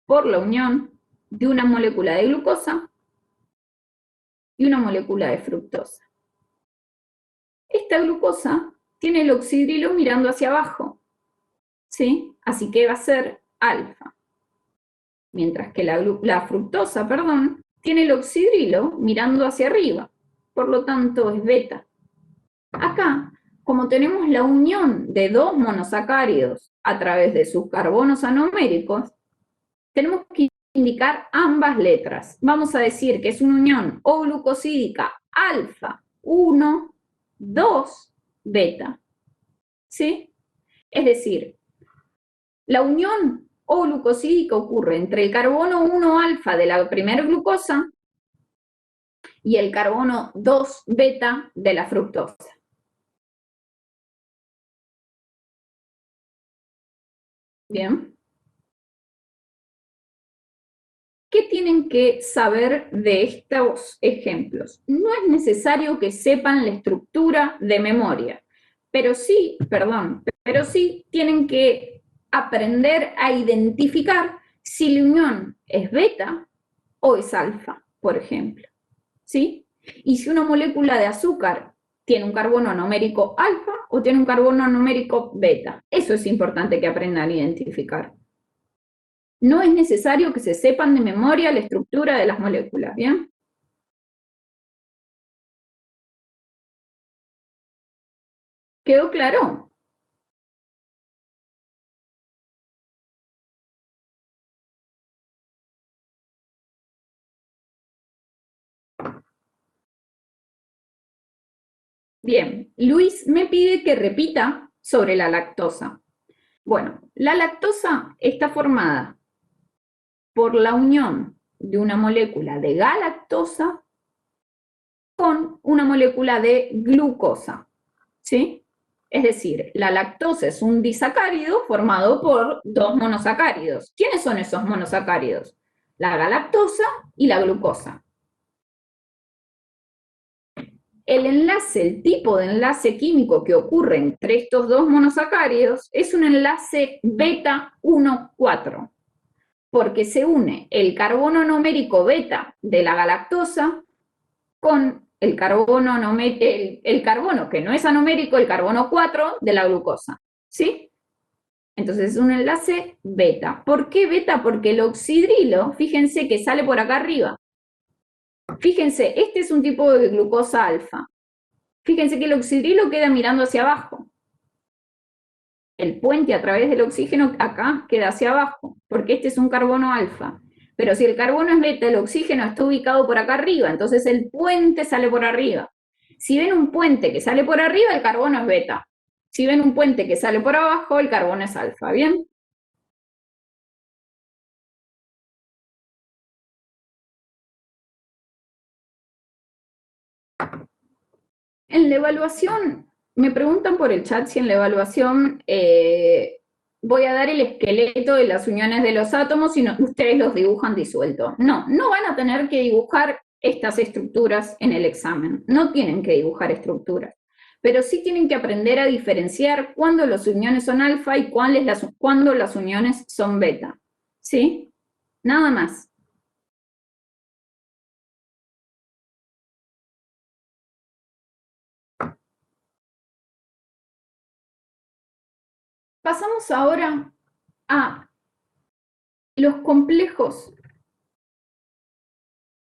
por la unión de una molécula de glucosa y una molécula de fructosa. Esta glucosa tiene el oxidrilo mirando hacia abajo, ¿sí? Así que va a ser alfa. Mientras que la fructosa, tiene el oxidrilo mirando hacia arriba, por lo tanto es beta. Acá, como tenemos la unión de dos monosacáridos a través de sus carbonos anoméricos, tenemos que indicar ambas letras. Vamos a decir que es una unión O-glucosídica alfa 1, 2, beta. ¿Sí? Es decir, la unión O-glucosídica ocurre entre el carbono 1 alfa de la primera glucosa y el carbono 2 beta de la fructosa. Bien. ¿Qué tienen que saber de estos ejemplos? No es necesario que sepan la estructura de memoria, pero sí tienen que aprender a identificar si la unión es beta o es alfa, por ejemplo. ¿Sí? Y si una molécula de azúcar tiene un carbono anomérico alfa o tiene un carbono anomérico beta. Eso es importante que aprendan a identificar. No es necesario que se sepan de memoria la estructura de las moléculas, ¿bien? ¿Quedó claro? Bien, Luis me pide que repita sobre la lactosa. Bueno, la lactosa está formada por la unión de una molécula de galactosa con una molécula de glucosa, ¿sí? Es decir, la lactosa es un disacárido formado por dos monosacáridos. ¿Quiénes son esos monosacáridos? La galactosa y la glucosa. El enlace, el tipo de enlace químico que ocurre entre estos dos monosacáridos es un enlace beta 1,4, porque se une el carbono numérico beta de la galactosa con el carbono que no es anomérico, el carbono 4 de la glucosa, ¿sí? Entonces es un enlace beta. ¿Por qué beta? Porque el oxidrilo, fíjense que sale por acá arriba. Fíjense, este es un tipo de glucosa alfa. Fíjense que el oxidrilo queda mirando hacia abajo. El puente a través del oxígeno acá queda hacia abajo, porque este es un carbono alfa. Pero si el carbono es beta, el oxígeno está ubicado por acá arriba, entonces el puente sale por arriba. Si ven un puente que sale por arriba, el carbono es beta. Si ven un puente que sale por abajo, el carbono es alfa, ¿bien? En la evaluación, me preguntan por el chat si en la evaluación voy a dar el esqueleto de las uniones de los átomos y ustedes los dibujan disueltos. No, no van a tener que dibujar estas estructuras en el examen. No tienen que dibujar estructuras. Pero sí tienen que aprender a diferenciar cuándo las uniones son alfa y cuándo las uniones son beta. ¿Sí? Nada más. Pasamos ahora a los complejos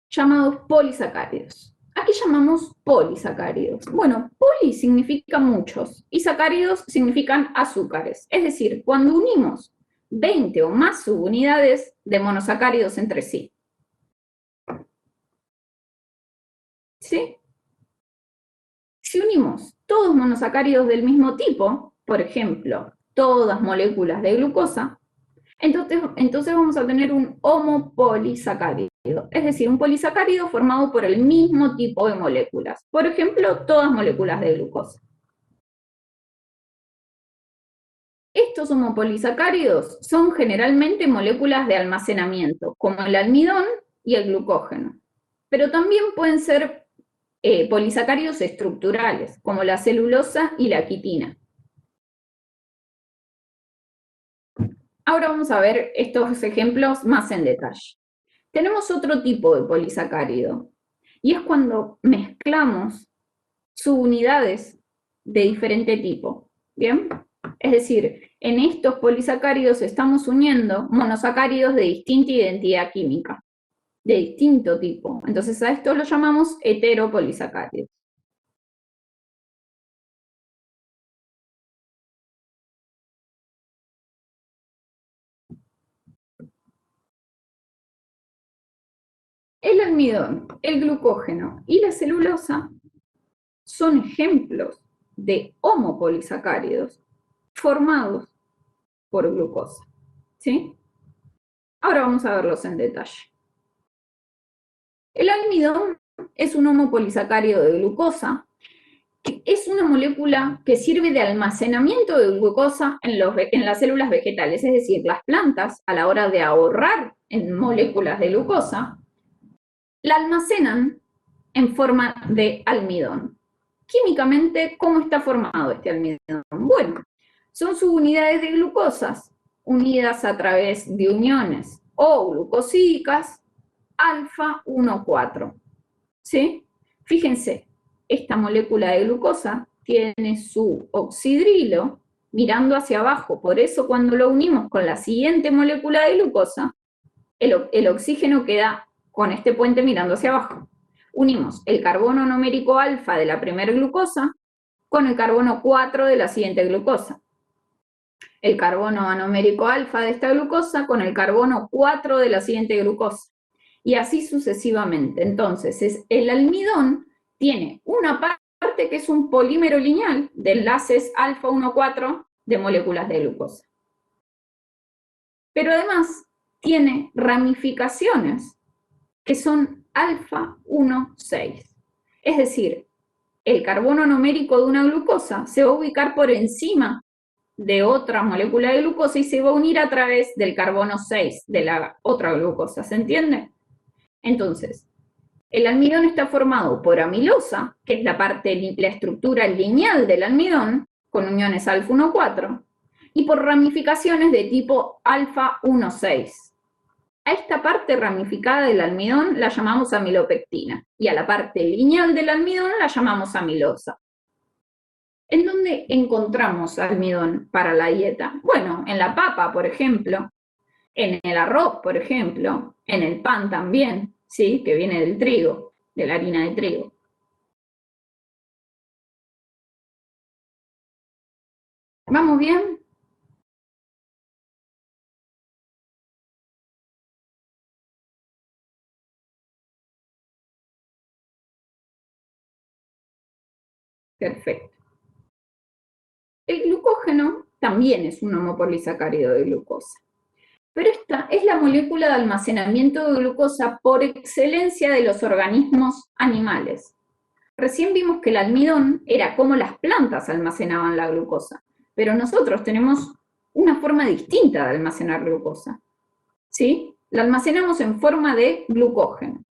llamados polisacáridos. ¿A qué llamamos polisacáridos? Bueno, poli significa muchos y sacáridos significan azúcares. Es decir, cuando unimos 20 o más subunidades de monosacáridos entre sí. ¿Sí? Si unimos todos monosacáridos del mismo tipo, por ejemplo, todas moléculas de glucosa, entonces vamos a tener un homopolisacárido, es decir, un polisacárido formado por el mismo tipo de moléculas. Por ejemplo, todas moléculas de glucosa. Estos homopolisacáridos son generalmente moléculas de almacenamiento, como el almidón y el glucógeno. Pero también pueden ser polisacáridos estructurales, como la celulosa y la quitina. Ahora vamos a ver estos ejemplos más en detalle. Tenemos otro tipo de polisacárido, y es cuando mezclamos subunidades de diferente tipo, ¿bien? Es decir, en estos polisacáridos estamos uniendo monosacáridos de distinta identidad química, de distinto tipo. Entonces a esto lo llamamos heteropolisacáridos. El almidón, el glucógeno y la celulosa son ejemplos de homopolisacáridos formados por glucosa, ¿sí? Ahora vamos a verlos en detalle. El almidón es un homopolisacárido de glucosa, que es una molécula que sirve de almacenamiento de glucosa en las células vegetales, es decir, las plantas, a la hora de ahorrar en moléculas de glucosa, la almacenan en forma de almidón. Químicamente, ¿cómo está formado este almidón? Bueno, son subunidades de glucosas unidas a través de uniones o glucosídicas alfa 1,4. ¿Sí? Fíjense, esta molécula de glucosa tiene su oxidrilo mirando hacia abajo, por eso cuando lo unimos con la siguiente molécula de glucosa, el oxígeno queda con este puente mirando hacia abajo. Unimos el carbono numérico alfa de la primera glucosa con el carbono 4 de la siguiente glucosa. El carbono anomérico alfa de esta glucosa con el carbono 4 de la siguiente glucosa. Y así sucesivamente. Entonces, el almidón tiene una parte que es un polímero lineal de enlaces alfa 1,4 de moléculas de glucosa. Pero además tiene ramificaciones que son alfa 1,6. Es decir, el carbono numérico de una glucosa se va a ubicar por encima de otra molécula de glucosa y se va a unir a través del carbono 6 de la otra glucosa, ¿se entiende? Entonces, el almidón está formado por amilosa, que es la estructura lineal del almidón, con uniones alfa 1,4, y por ramificaciones de tipo alfa 1,6. A esta parte ramificada del almidón la llamamos amilopectina, y a la parte lineal del almidón la llamamos amilosa. ¿En dónde encontramos almidón para la dieta? Bueno, en la papa, por ejemplo, en el arroz, por ejemplo, en el pan también, ¿sí? Que viene del trigo, de la harina de trigo. ¿Vamos bien? Perfecto. El glucógeno también es un homopolisacárido de glucosa, pero esta es la molécula de almacenamiento de glucosa por excelencia de los organismos animales. Recién vimos que el almidón era cómo las plantas almacenaban la glucosa, pero nosotros tenemos una forma distinta de almacenar glucosa, ¿sí? La almacenamos en forma de glucógeno.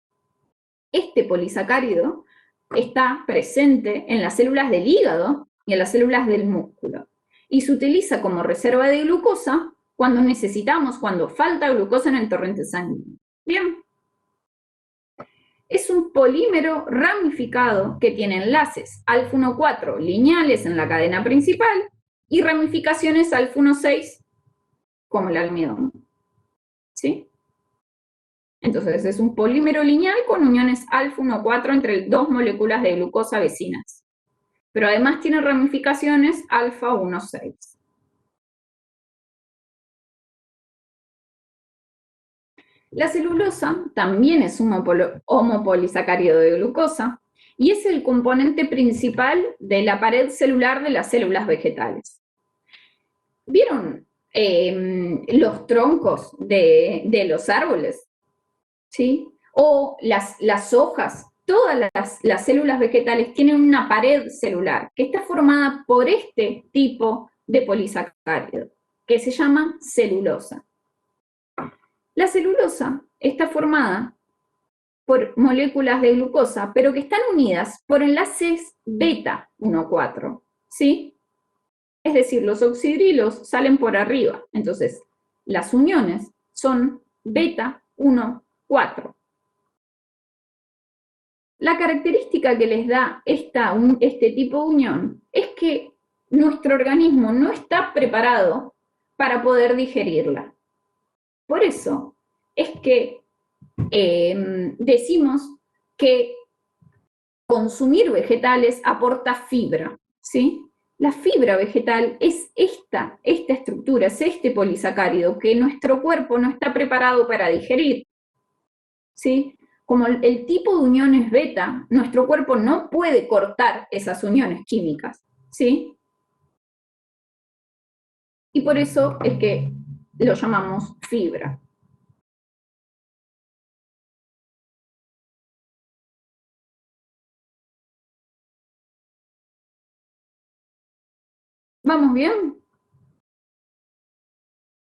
Este polisacárido está presente en las células del hígado y en las células del músculo, y se utiliza como reserva de glucosa cuando falta glucosa en el torrente sanguíneo. Bien. Es un polímero ramificado que tiene enlaces alfa 1,4 lineales en la cadena principal y ramificaciones alfa 1,6 como el almidón. ¿Sí? Entonces es un polímero lineal con uniones alfa 1,4 entre dos moléculas de glucosa vecinas. Pero además tiene ramificaciones alfa 1,6. La celulosa también es un homopolisacárido de glucosa y es el componente principal de la pared celular de las células vegetales. ¿Vieron los troncos de los árboles? ¿Sí? O las hojas. Todas las células vegetales tienen una pared celular que está formada por este tipo de polisacárido, que se llama celulosa. La celulosa está formada por moléculas de glucosa, pero que están unidas por enlaces beta 1,4, ¿sí? Es decir, los oxidrilos salen por arriba, entonces las uniones son beta 1,4. La característica que les da este tipo de unión es que nuestro organismo no está preparado para poder digerirla. Por eso es que decimos que consumir vegetales aporta fibra, ¿sí? La fibra vegetal es esta estructura, es este polisacárido que nuestro cuerpo no está preparado para digerir, ¿sí? Como el tipo de uniones beta, nuestro cuerpo no puede cortar esas uniones químicas, ¿sí? Y por eso es que lo llamamos fibra. ¿Vamos bien?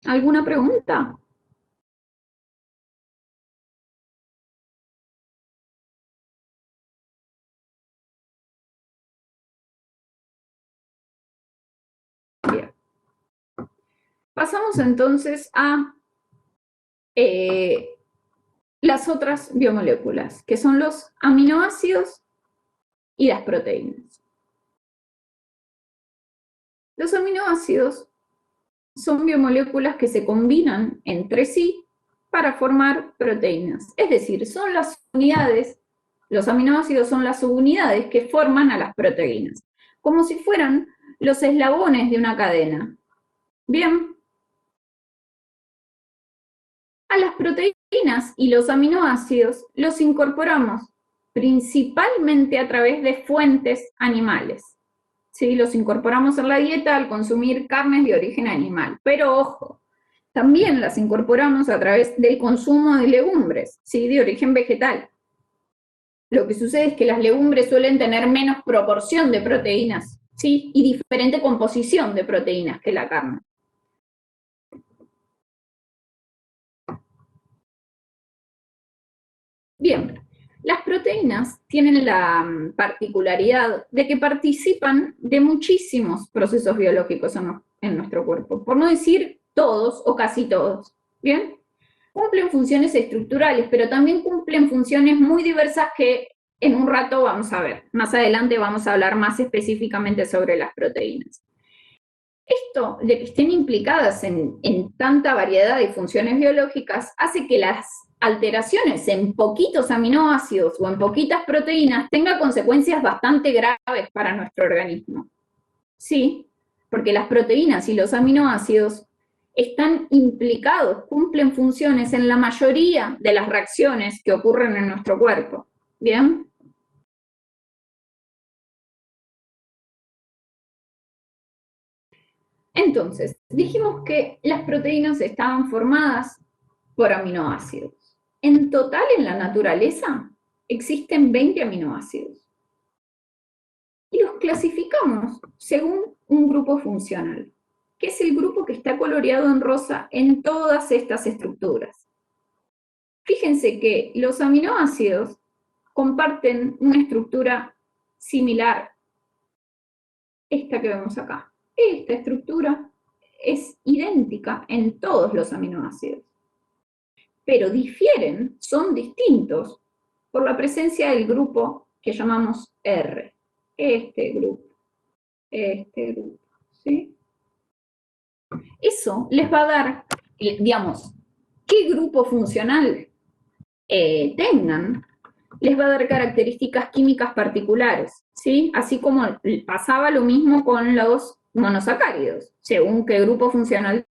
¿Alguna pregunta? Bien. Pasamos entonces a las otras biomoléculas, que son los aminoácidos y las proteínas. Los aminoácidos son biomoléculas que se combinan entre sí para formar proteínas. Es decir, son las unidades, los aminoácidos son las subunidades que forman a las proteínas, como si fueran los eslabones de una cadena. Bien, a las proteínas y los aminoácidos los incorporamos principalmente a través de fuentes animales. ¿Sí? Los incorporamos en la dieta al consumir carnes de origen animal. Pero ojo, también las incorporamos a través del consumo de legumbres, ¿sí? De origen vegetal. Lo que sucede es que las legumbres suelen tener menos proporción de proteínas, ¿sí? Y diferente composición de proteínas que la carne. Bien, las proteínas tienen la particularidad de que participan de muchísimos procesos biológicos en nuestro cuerpo, por no decir todos o casi todos. Bien, cumplen funciones estructurales, pero también cumplen funciones muy diversas que en un rato vamos a ver. Más adelante vamos a hablar más específicamente sobre las proteínas. Esto de que estén implicadas en tanta variedad de funciones biológicas hace que las alteraciones en poquitos aminoácidos o en poquitas proteínas tengan consecuencias bastante graves para nuestro organismo. Sí, porque las proteínas y los aminoácidos están implicados, cumplen funciones en la mayoría de las reacciones que ocurren en nuestro cuerpo. ¿Bien? Entonces, dijimos que las proteínas estaban formadas por aminoácidos. En total, en la naturaleza, existen 20 aminoácidos. Y los clasificamos según un grupo funcional, que es el grupo que está coloreado en rosa en todas estas estructuras. Fíjense que los aminoácidos comparten una estructura similar, esta que vemos acá. Esta estructura es idéntica en todos los aminoácidos, pero difieren, son distintos por la presencia del grupo que llamamos R. Este grupo, ¿sí? Eso les va a dar, digamos, qué grupo funcional tengan, les va a dar características químicas particulares, ¿sí? Así como pasaba lo mismo con los monosacáridos. Según qué grupo funcional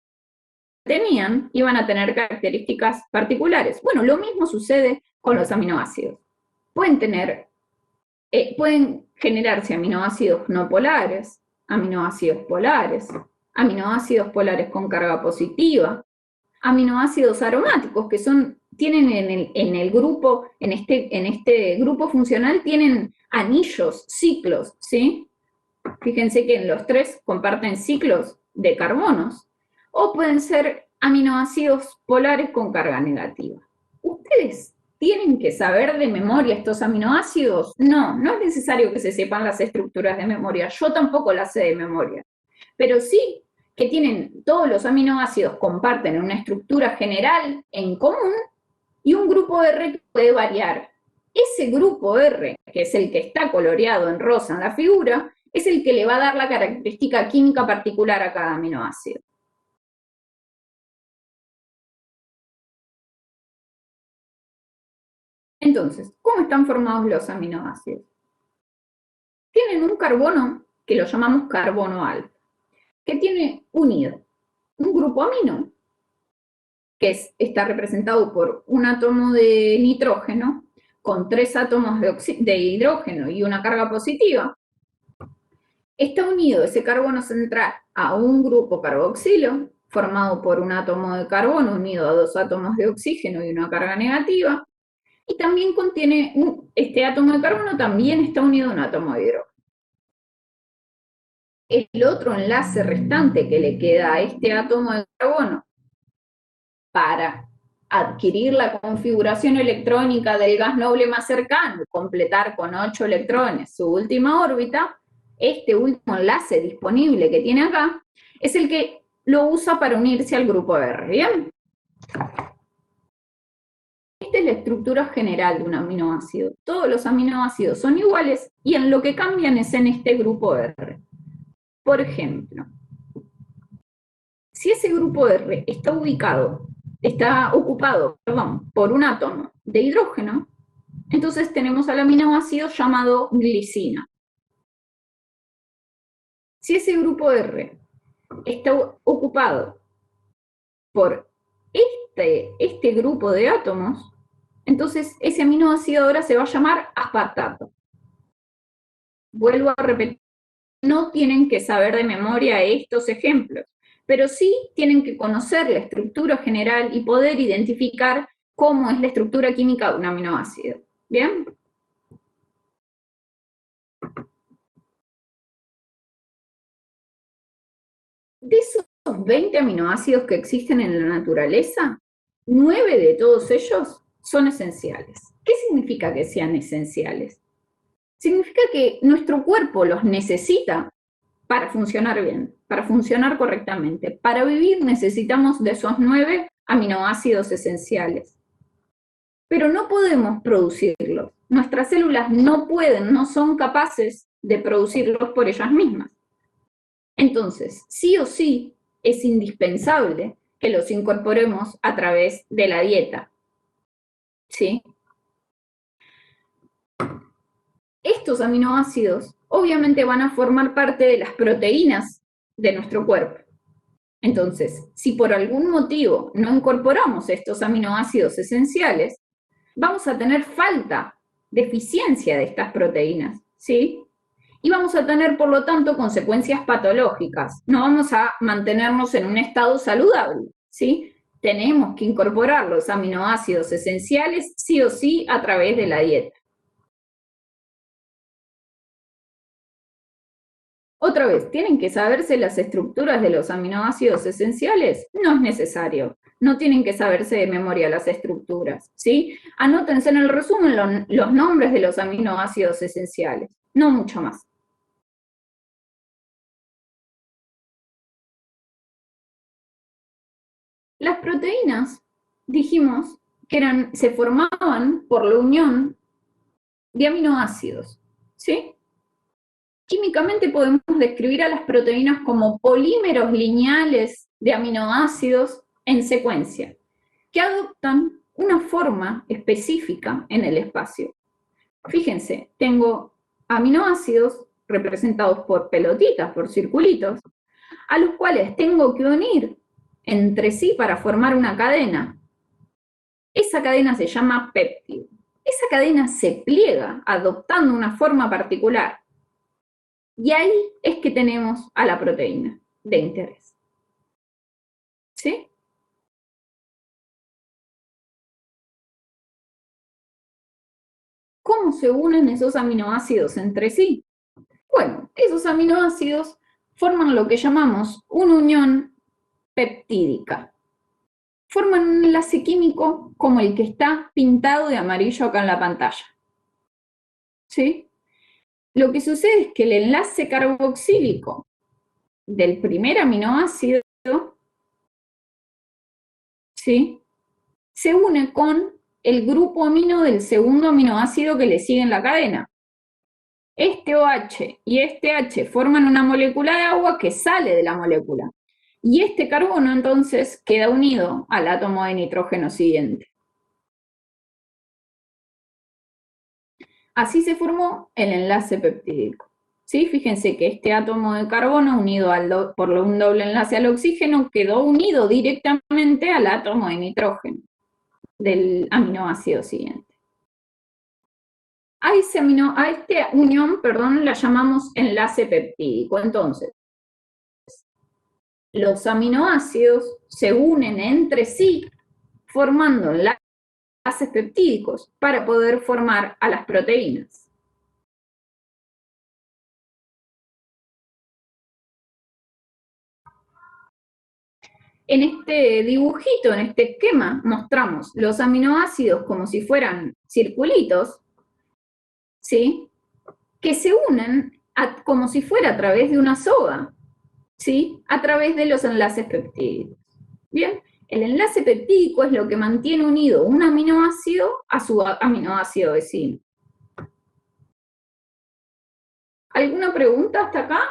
tenían, iban a tener características particulares. Bueno, lo mismo sucede con los aminoácidos. Pueden tener pueden generarse aminoácidos no polares, aminoácidos polares, aminoácidos polares con carga positiva, aminoácidos aromáticos, que tienen en el grupo, en este grupo funcional, tienen anillos, ciclos, ¿sí? Fíjense que en los tres comparten ciclos de carbonos, o pueden ser aminoácidos polares con carga negativa. ¿Ustedes tienen que saber de memoria estos aminoácidos? No, no es necesario que se sepan las estructuras de memoria, yo tampoco las sé de memoria, pero sí que todos los aminoácidos comparten una estructura general en común y un grupo R que puede variar. Ese grupo R, que es el que está coloreado en rosa en la figura, es el que le va a dar la característica química particular a cada aminoácido. Entonces, ¿cómo están formados los aminoácidos? Tienen un carbono que lo llamamos carbono alfa, que tiene unido un grupo amino, que está representado por un átomo de nitrógeno con 3 átomos de hidrógeno y una carga positiva. Está unido ese carbono central a un grupo carboxilo, formado por un átomo de carbono unido a 2 átomos de oxígeno y una carga negativa, y también contiene, este átomo de carbono también está unido a un átomo de hidrógeno. El otro enlace restante que le queda a este átomo de carbono para adquirir la configuración electrónica del gas noble más cercano, completar con 8 electrones su última órbita, este último enlace disponible que tiene acá, es el que lo usa para unirse al grupo R, ¿bien? Esta es la estructura general de un aminoácido. Todos los aminoácidos son iguales y en lo que cambian es en este grupo R. Por ejemplo, si ese grupo R está ocupado por un átomo de hidrógeno, entonces tenemos al aminoácido llamado glicina. Si ese grupo R está ocupado por este grupo de átomos, entonces ese aminoácido ahora se va a llamar aspartato. Vuelvo a repetir, no tienen que saber de memoria estos ejemplos, pero sí tienen que conocer la estructura general y poder identificar cómo es la estructura química de un aminoácido. ¿Bien? De esos 20 aminoácidos que existen en la naturaleza, 9 de todos ellos son esenciales. ¿Qué significa que sean esenciales? Significa que nuestro cuerpo los necesita para funcionar bien, para funcionar correctamente. Para vivir necesitamos de esos 9 aminoácidos esenciales. Pero no podemos producirlos. Nuestras células no pueden, no son capaces de producirlos por ellas mismas. Entonces, sí o sí, es indispensable que los incorporemos a través de la dieta. ¿Sí? Estos aminoácidos obviamente van a formar parte de las proteínas de nuestro cuerpo. Entonces, si por algún motivo no incorporamos estos aminoácidos esenciales, vamos a tener deficiencia de estas proteínas, ¿sí? Y vamos a tener, por lo tanto, consecuencias patológicas. No vamos a mantenernos en un estado saludable, ¿sí? Tenemos que incorporar los aminoácidos esenciales sí o sí a través de la dieta. Otra vez, ¿tienen que saberse las estructuras de los aminoácidos esenciales? No es necesario. No tienen que saberse de memoria las estructuras, ¿sí? Anótense en el resumen los nombres de los aminoácidos esenciales, no mucho más. Las proteínas, dijimos, que se formaban por la unión de aminoácidos, ¿sí? Químicamente podemos describir a las proteínas como polímeros lineales de aminoácidos en secuencia, que adoptan una forma específica en el espacio. Fíjense, tengo aminoácidos representados por pelotitas, por circulitos, a los cuales tengo que unir entre sí para formar una cadena. Esa cadena se llama péptido. esa cadena se pliega adoptando una forma particular. Y ahí es que tenemos a la proteína de interés. ¿Sí? ¿Cómo se unen esos aminoácidos entre sí? Bueno, esos aminoácidos forman lo que llamamos una unión peptídica. Forman un enlace químico como el que está pintado de amarillo acá en la pantalla. ¿Sí? Lo que sucede es que el enlace carboxílico del primer aminoácido, ¿sí?, se une con el grupo amino del segundo aminoácido que le sigue en la cadena. Este OH y este H forman una molécula de agua que sale de la molécula. Y este carbono entonces queda unido al átomo de nitrógeno siguiente. Así se formó el enlace peptídico. ¿Sí? Fíjense que este átomo de carbono unido por un doble enlace al oxígeno quedó unido directamente al átomo de nitrógeno del aminoácido siguiente. A esta unión, la llamamos enlace peptídico. Entonces, los aminoácidos se unen entre sí formando enlaces peptídicos para poder formar a las proteínas. En este dibujito, en este esquema, mostramos los aminoácidos como si fueran circulitos, ¿sí?, que se unen como si fuera a través de una soga, ¿sí?, a través de los enlaces peptídicos. Bien, el enlace peptídico es lo que mantiene unido un aminoácido a su aminoácido vecino. ¿Alguna pregunta hasta acá?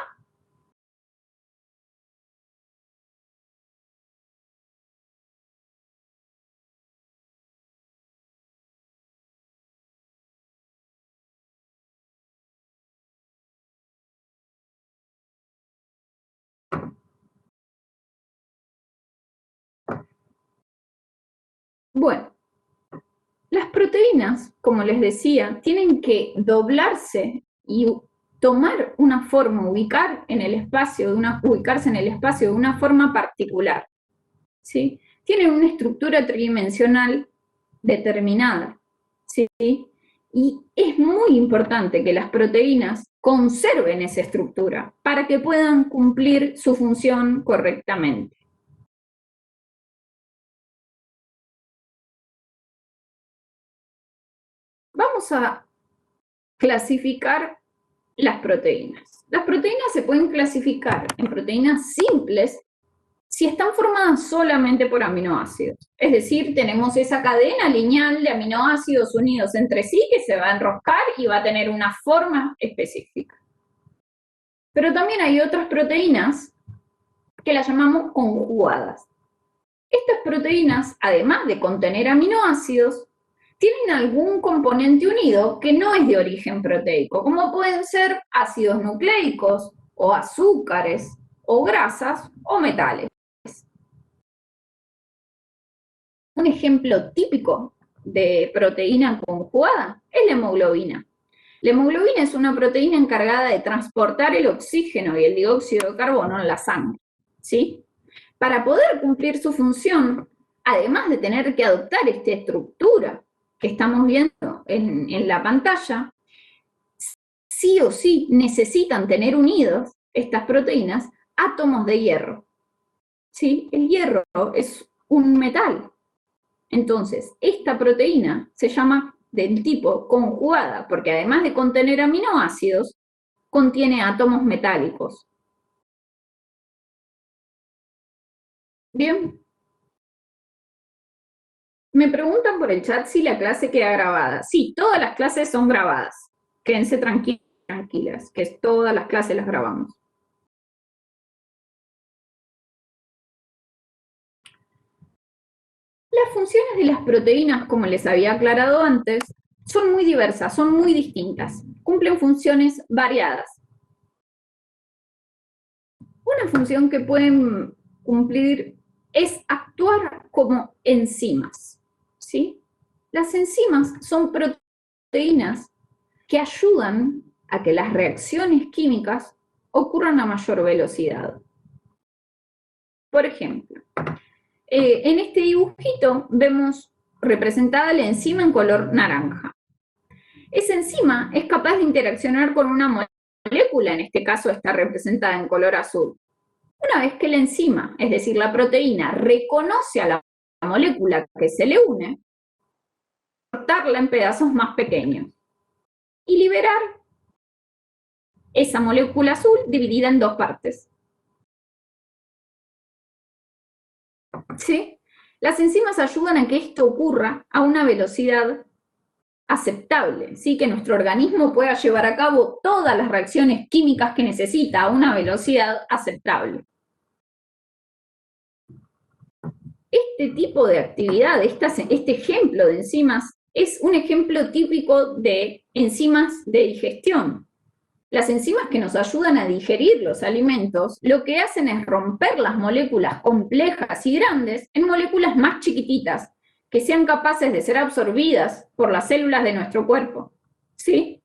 Bueno, las proteínas, como les decía, tienen que doblarse y tomar una forma, ubicarse en el espacio de una forma particular, ¿sí? Tienen una estructura tridimensional determinada, ¿sí? Y es muy importante que las proteínas conserven esa estructura para que puedan cumplir su función correctamente. Vamos a clasificar las proteínas. Las proteínas se pueden clasificar en proteínas simples si están formadas solamente por aminoácidos. Es decir, tenemos esa cadena lineal de aminoácidos unidos entre sí que se va a enroscar y va a tener una forma específica. Pero también hay otras proteínas que las llamamos conjugadas. Estas proteínas, además de contener aminoácidos, tienen algún componente unido que no es de origen proteico, como pueden ser ácidos nucleicos, o azúcares, o grasas, o metales. Un ejemplo típico de proteína conjugada es la hemoglobina. La hemoglobina es una proteína encargada de transportar el oxígeno y el dióxido de carbono en la sangre, ¿sí? Para poder cumplir su función, además de tener que adoptar esta estructura que estamos viendo en la pantalla, sí o sí necesitan tener unidos estas proteínas átomos de hierro, ¿sí? El hierro es un metal. Entonces, esta proteína se llama del tipo conjugada porque además de contener aminoácidos, contiene átomos metálicos. Bien. Me preguntan por el chat si la clase queda grabada. Sí, todas las clases son grabadas. Quédense tranquilas, que todas las clases las grabamos. Las funciones de las proteínas, como les había aclarado antes, son muy diversas, son muy distintas. Cumplen funciones variadas. Una función que pueden cumplir es actuar como enzimas, ¿sí? Las enzimas son proteínas proteínas que ayudan a que las reacciones químicas ocurran a mayor velocidad. Por ejemplo, en este dibujito vemos representada la enzima en color naranja. Esa enzima es capaz de interaccionar con una molécula, en este caso está representada en color azul. Una vez que la enzima, es decir, la proteína, reconoce a la molécula que se le une, cortarla en pedazos más pequeños y liberar esa molécula azul dividida en dos partes. ¿Sí? Las enzimas ayudan a que esto ocurra a una velocidad aceptable, ¿sí? Que nuestro organismo pueda llevar a cabo todas las reacciones químicas que necesita a una velocidad aceptable. Este tipo de actividad, este ejemplo de enzimas, es un ejemplo típico de enzimas de digestión. Las enzimas que nos ayudan a digerir los alimentos, lo que hacen es romper las moléculas complejas y grandes en moléculas más chiquititas, que sean capaces de ser absorbidas por las células de nuestro cuerpo. ¿Sí?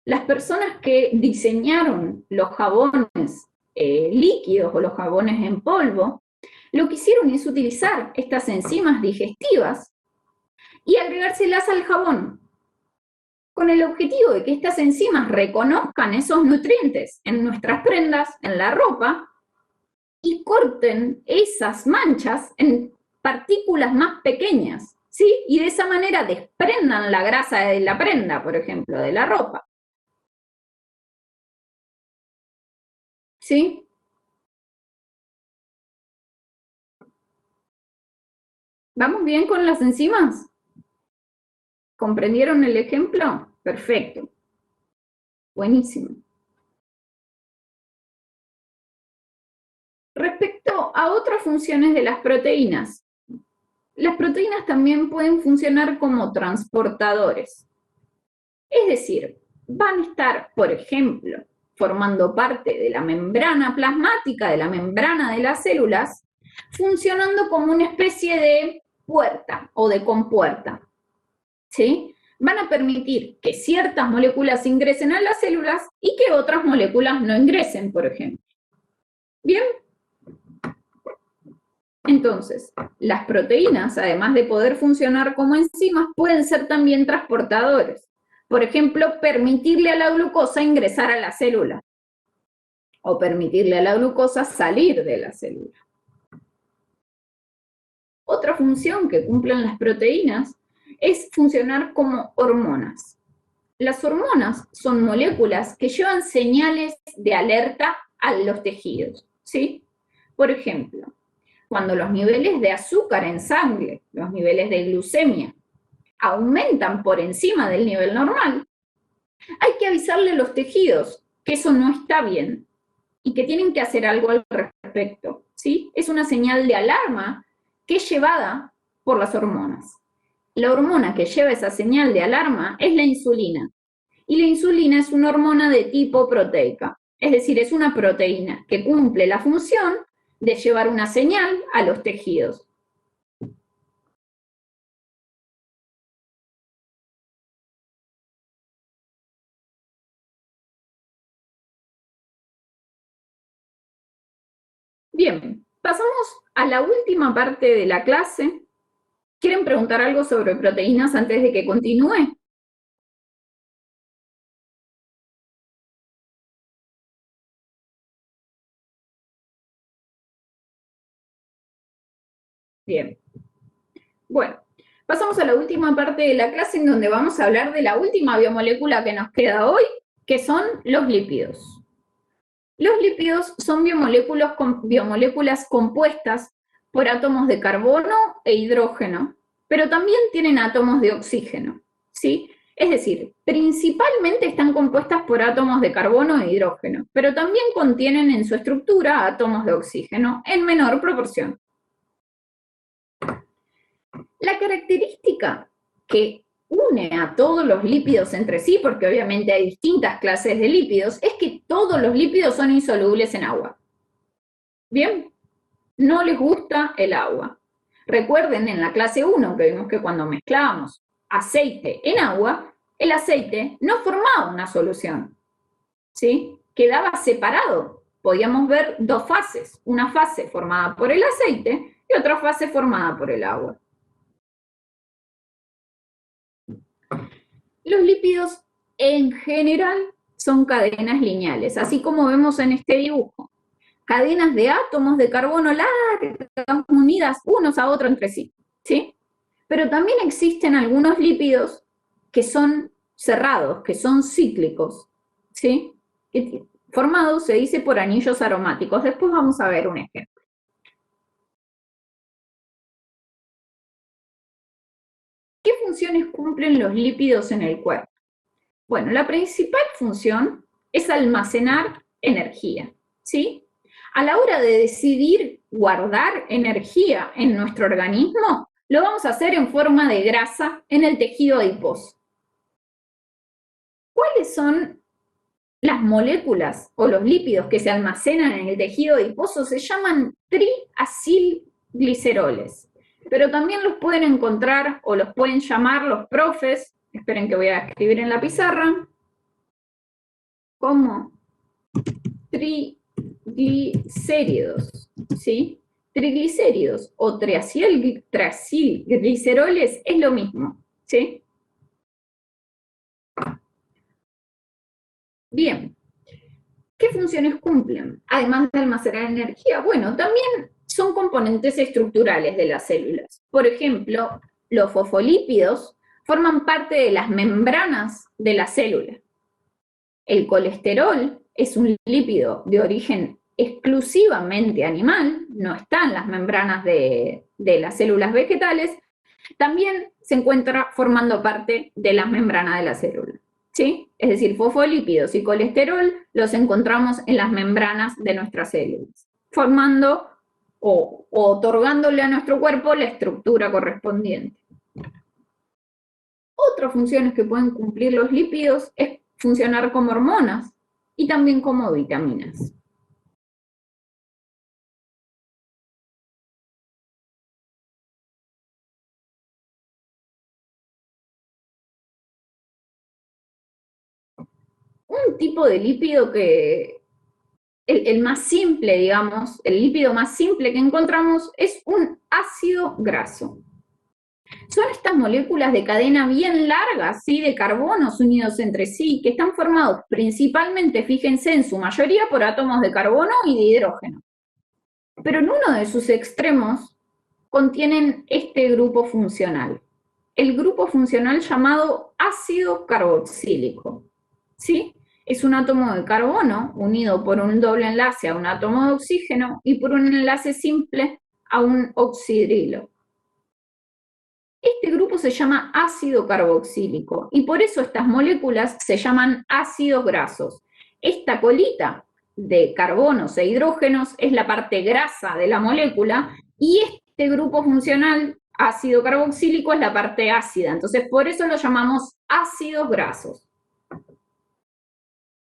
Las personas que diseñaron los jabones líquidos o los jabones en polvo, lo que hicieron es utilizar estas enzimas digestivas y agregárselas al jabón, con el objetivo de que estas enzimas reconozcan esos nutrientes en nuestras prendas, en la ropa, y corten esas manchas en partículas más pequeñas, ¿sí? Y de esa manera desprendan la grasa de la prenda, por ejemplo, de la ropa. ¿Sí? ¿Vamos bien con las enzimas? ¿Comprendieron el ejemplo? Perfecto. Buenísimo. Respecto a otras funciones de las proteínas también pueden funcionar como transportadores. Es decir, van a estar, por ejemplo, formando parte de la membrana plasmática, de la membrana de las células, funcionando como una especie de puerta o de compuerta. ¿Sí? Van a permitir que ciertas moléculas ingresen a las células y que otras moléculas no ingresen, por ejemplo. ¿Bien? Entonces, las proteínas, además de poder funcionar como enzimas, pueden ser también transportadores. Por ejemplo, permitirle a la glucosa ingresar a la célula o permitirle a la glucosa salir de la célula. Otra función que cumplen las proteínas es funcionar como hormonas. Las hormonas son moléculas que llevan señales de alerta a los tejidos, ¿sí? Por ejemplo, cuando los niveles de azúcar en sangre, los niveles de glucemia, aumentan por encima del nivel normal, hay que avisarle a los tejidos que eso no está bien y que tienen que hacer algo al respecto, ¿sí? Es una señal de alarma que es llevada por las hormonas. La hormona que lleva esa señal de alarma es la insulina. Y la insulina es una hormona de tipo proteica, es decir, es una proteína que cumple la función de llevar una señal a los tejidos. Bien, pasamos a la última parte de la clase. ¿Quieren preguntar algo sobre proteínas antes de que continúe? Bien. Bueno, pasamos a la última parte de la clase en donde vamos a hablar de la última biomolécula que nos queda hoy, que son los lípidos. Los lípidos son biomoléculas compuestas por átomos de carbono e hidrógeno, pero también tienen átomos de oxígeno, ¿sí? Es decir, principalmente están compuestas por átomos de carbono e hidrógeno, pero también contienen en su estructura átomos de oxígeno en menor proporción. La característica que une a todos los lípidos entre sí, porque obviamente hay distintas clases de lípidos, es que todos los lípidos son insolubles en agua. ¿Bien? No les gusta el agua. Recuerden en la clase 1 que vimos que cuando mezclábamos aceite en agua, el aceite no formaba una solución, ¿sí? Quedaba separado. Podíamos ver dos fases, una fase formada por el aceite y otra fase formada por el agua. Los lípidos en general son cadenas lineales, así como vemos en este dibujo. Cadenas de átomos de carbono largas, unidas unos a otros entre sí, ¿sí? Pero también existen algunos lípidos que son cerrados, que son cíclicos, ¿sí? Formados, se dice, por anillos aromáticos. Después vamos a ver un ejemplo. ¿Qué funciones cumplen los lípidos en el cuerpo? Bueno, la principal función es almacenar energía, ¿sí? A la hora de decidir guardar energía en nuestro organismo, lo vamos a hacer en forma de grasa en el tejido adiposo. ¿Cuáles son las moléculas o los lípidos que se almacenan en el tejido adiposo? Se llaman triacilgliceroles, pero también los pueden encontrar o los pueden llamar los profes, esperen que voy a escribir en la pizarra, como triglicéridos, ¿sí? Triglicéridos o triacilgliceroles es lo mismo, ¿sí? Bien, ¿qué funciones cumplen? Además de almacenar energía, bueno, también son componentes estructurales de las células. Por ejemplo, los fosfolípidos forman parte de las membranas de la célula. El colesterol es un lípido de origen exclusivamente animal, no está en las membranas de las células vegetales, también se encuentra formando parte de las membranas de la célula, ¿sí? Es decir, fosfolípidos y colesterol los encontramos en las membranas de nuestras células, formando o otorgándole a nuestro cuerpo la estructura correspondiente. Otras funciones que pueden cumplir los lípidos es funcionar como hormonas y también como vitaminas. Un tipo de lípido que, el más simple, digamos, el lípido más simple que encontramos es un ácido graso. Son estas moléculas de cadena bien largas, ¿sí? De carbonos unidos entre sí, que están formados principalmente, fíjense, en su mayoría por átomos de carbono y de hidrógeno. Pero en uno de sus extremos contienen este grupo funcional, el grupo funcional llamado ácido carboxílico, ¿sí? Es un átomo de carbono unido por un doble enlace a un átomo de oxígeno y por un enlace simple a un oxidrilo. Este grupo se llama ácido carboxílico y por eso estas moléculas se llaman ácidos grasos. Esta colita de carbonos e hidrógenos es la parte grasa de la molécula y este grupo funcional ácido carboxílico es la parte ácida. Entonces, por eso lo llamamos ácidos grasos.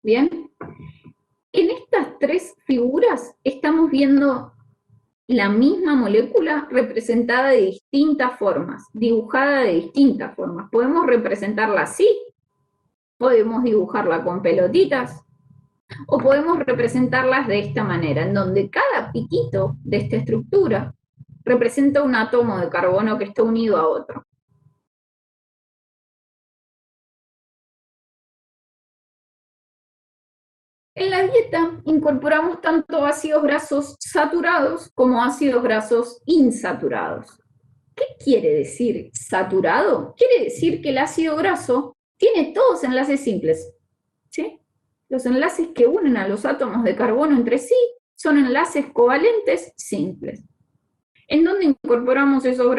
¿Bien? En estas tres figuras estamos viendo la misma molécula representada de distintas formas, dibujada de distintas formas. Podemos representarla así, podemos dibujarla con pelotitas, o podemos representarlas de esta manera, en donde cada piquito de esta estructura representa un átomo de carbono que está unido a otro. En la dieta incorporamos tanto ácidos grasos saturados como ácidos grasos insaturados. ¿Qué quiere decir saturado? Quiere decir que el ácido graso tiene todos enlaces simples, ¿sí? Los enlaces que unen a los átomos de carbono entre sí son enlaces covalentes simples. ¿En dónde incorporamos esos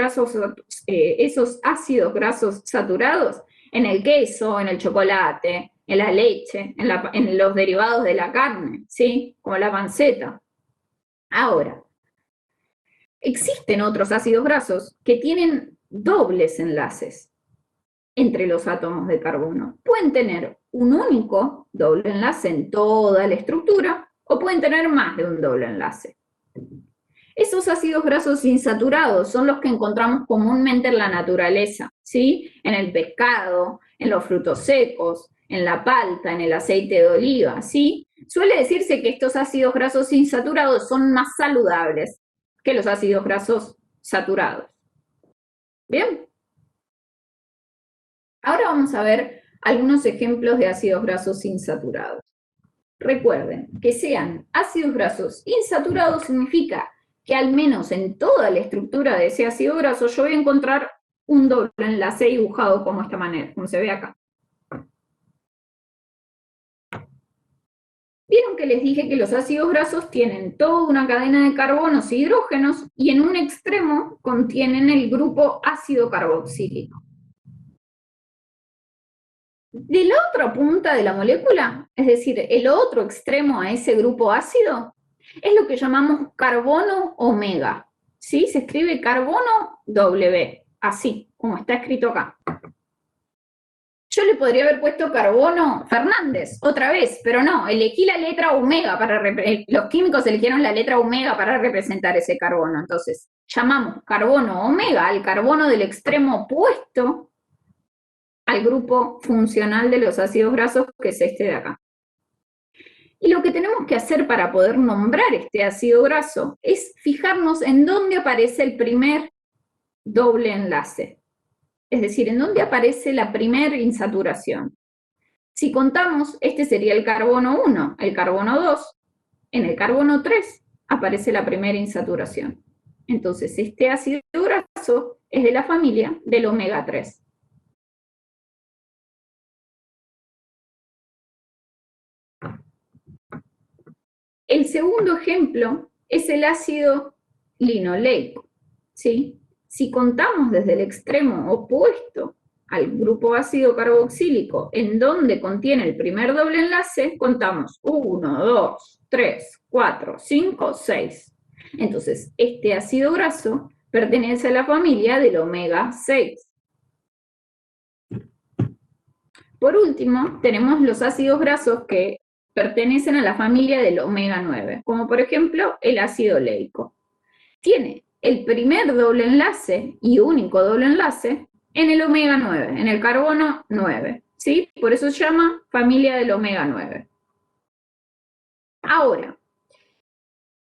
ácidos grasos saturados? En el queso, en el chocolate, en la leche, en los derivados de la carne, ¿sí? Como la panceta. Ahora, existen otros ácidos grasos que tienen dobles enlaces entre los átomos de carbono. Pueden tener un único doble enlace en toda la estructura o pueden tener más de un doble enlace. Esos ácidos grasos insaturados son los que encontramos comúnmente en la naturaleza, ¿sí? En el pescado, en los frutos secos, en la palta, en el aceite de oliva, ¿sí? Suele decirse que estos ácidos grasos insaturados son más saludables que los ácidos grasos saturados. ¿Bien? Ahora vamos a ver algunos ejemplos de ácidos grasos insaturados. Recuerden, que sean ácidos grasos insaturados significa que al menos en toda la estructura de ese ácido graso yo voy a encontrar un doble enlace dibujado como esta manera, como se ve acá. Vieron que les dije que los ácidos grasos tienen toda una cadena de carbonos e hidrógenos y en un extremo contienen el grupo ácido carboxílico. De la otra punta de la molécula, es decir, el otro extremo a ese grupo ácido, es lo que llamamos carbono omega. ¿Sí? Se escribe carbono W, así, como está escrito acá. Yo le podría haber puesto carbono Fernández, otra vez, pero no, elegí la letra omega los químicos eligieron la letra omega para representar ese carbono. Entonces, llamamos carbono omega al carbono del extremo opuesto al grupo funcional de los ácidos grasos, que es este de acá. Y lo que tenemos que hacer para poder nombrar este ácido graso es fijarnos en dónde aparece el primer doble enlace. Es decir, en dónde aparece la primera insaturación. Si contamos, este sería el carbono 1, el carbono 2, en el carbono 3 aparece la primera insaturación. Entonces, este ácido graso es de la familia del omega 3. El segundo ejemplo es el ácido linoleico, ¿sí? Si contamos desde el extremo opuesto al grupo ácido carboxílico, en donde contiene el primer doble enlace, contamos 1, 2, 3, 4, 5, 6. Entonces, este ácido graso pertenece a la familia del omega 6. Por último, tenemos los ácidos grasos que pertenecen a la familia del omega 9, como por ejemplo el ácido oleico. Tiene el primer doble enlace y único doble enlace en el omega 9, en el carbono 9, ¿sí? Por eso se llama familia del omega 9. Ahora,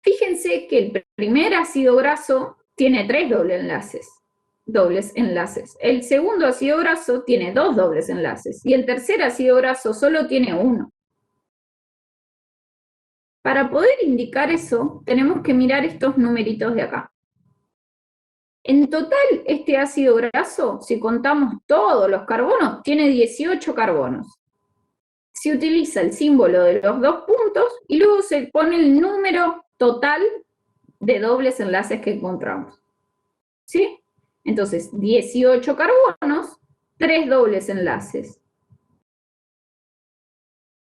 fíjense que el primer ácido graso tiene 3 dobles enlaces. El segundo ácido graso tiene 2 dobles enlaces y el tercer ácido graso solo tiene 1. Para poder indicar eso, tenemos que mirar estos numeritos de acá. En total, este ácido graso, si contamos todos los carbonos, tiene 18 carbonos. Se utiliza el símbolo de los dos puntos y luego se pone el número total de dobles enlaces que encontramos. ¿Sí? Entonces, 18 carbonos, 3 dobles enlaces.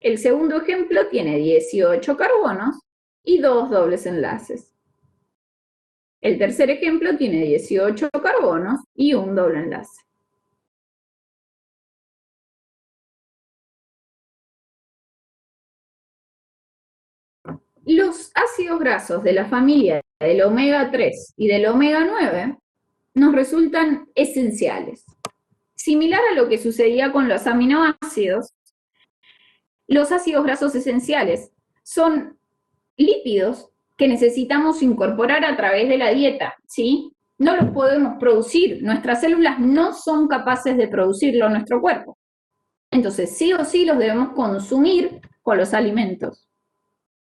El segundo ejemplo tiene 18 carbonos y 2 dobles enlaces. El tercer ejemplo tiene 18 carbonos y un doble enlace. Los ácidos grasos de la familia del omega 3 y del omega 9 nos resultan esenciales. Similar a lo que sucedía con los aminoácidos, los ácidos grasos esenciales son lípidos que necesitamos incorporar a través de la dieta, ¿sí? No los podemos producir, nuestras células no son capaces de producirlo en nuestro cuerpo. Entonces, sí o sí los debemos consumir con los alimentos.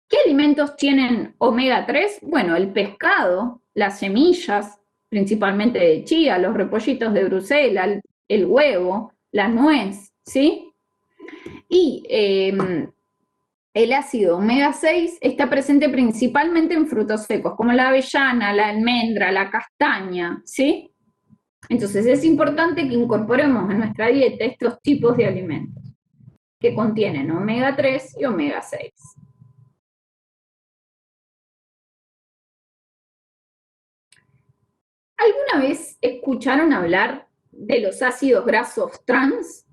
¿Qué alimentos tienen omega 3? Bueno, el pescado, las semillas, principalmente de chía, los repollitos de Bruselas, el huevo, la nuez, ¿sí? Y el ácido omega 6 está presente principalmente en frutos secos, como la avellana, la almendra, la castaña, ¿sí? Entonces es importante que incorporemos en nuestra dieta estos tipos de alimentos que contienen omega 3 y omega 6. ¿Alguna vez escucharon hablar de los ácidos grasos trans?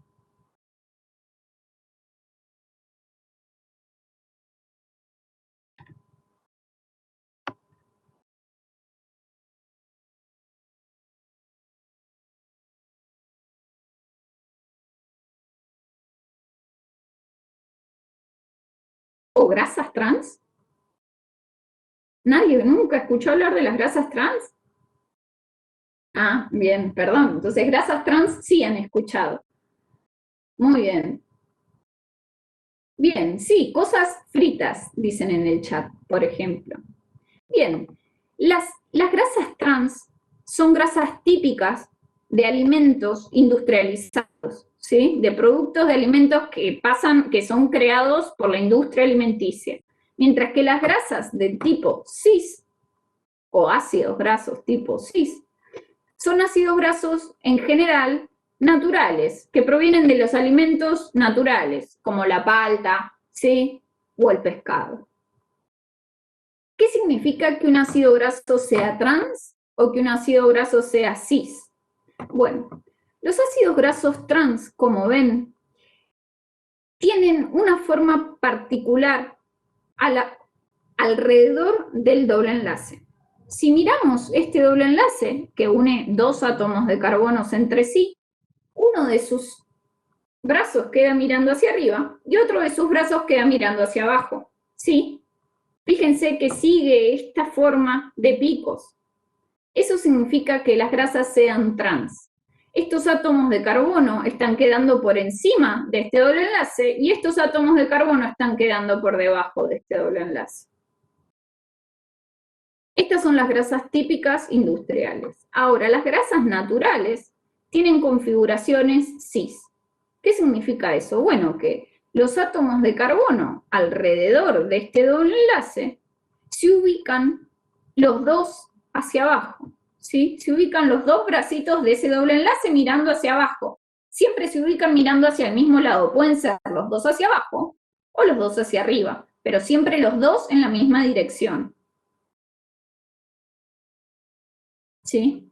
¿O grasas trans? ¿Nadie nunca escuchó hablar de las grasas trans? Ah, bien, perdón. Entonces, grasas trans sí han escuchado. Muy bien. Bien, sí, cosas fritas, dicen en el chat, por ejemplo. Bien, las grasas trans son grasas típicas de alimentos industrializados, ¿sí? De productos de alimentos que son creados por la industria alimenticia. Mientras que las grasas del tipo cis o ácidos grasos tipo cis son ácidos grasos en general naturales, que provienen de los alimentos naturales, como la palta, ¿sí? O el pescado. ¿Qué significa que un ácido graso sea trans o que un ácido graso sea cis? Bueno, los ácidos grasos trans, como ven, tienen una forma particular alrededor del doble enlace. Si miramos este doble enlace que une dos átomos de carbono entre sí, uno de sus brazos queda mirando hacia arriba y otro de sus brazos queda mirando hacia abajo. ¿Sí? Fíjense que sigue esta forma de picos. Eso significa que las grasas sean trans. Estos átomos de carbono están quedando por encima de este doble enlace y estos átomos de carbono están quedando por debajo de este doble enlace. Estas son las grasas típicas industriales. Ahora, las grasas naturales tienen configuraciones cis. ¿Qué significa eso? Bueno, que los átomos de carbono alrededor de este doble enlace se ubican los dos hacia abajo, ¿sí? Se ubican los dos bracitos de ese doble enlace mirando hacia abajo. Siempre se ubican mirando hacia el mismo lado. Pueden ser los dos hacia abajo o los dos hacia arriba, pero siempre los dos en la misma dirección, ¿sí?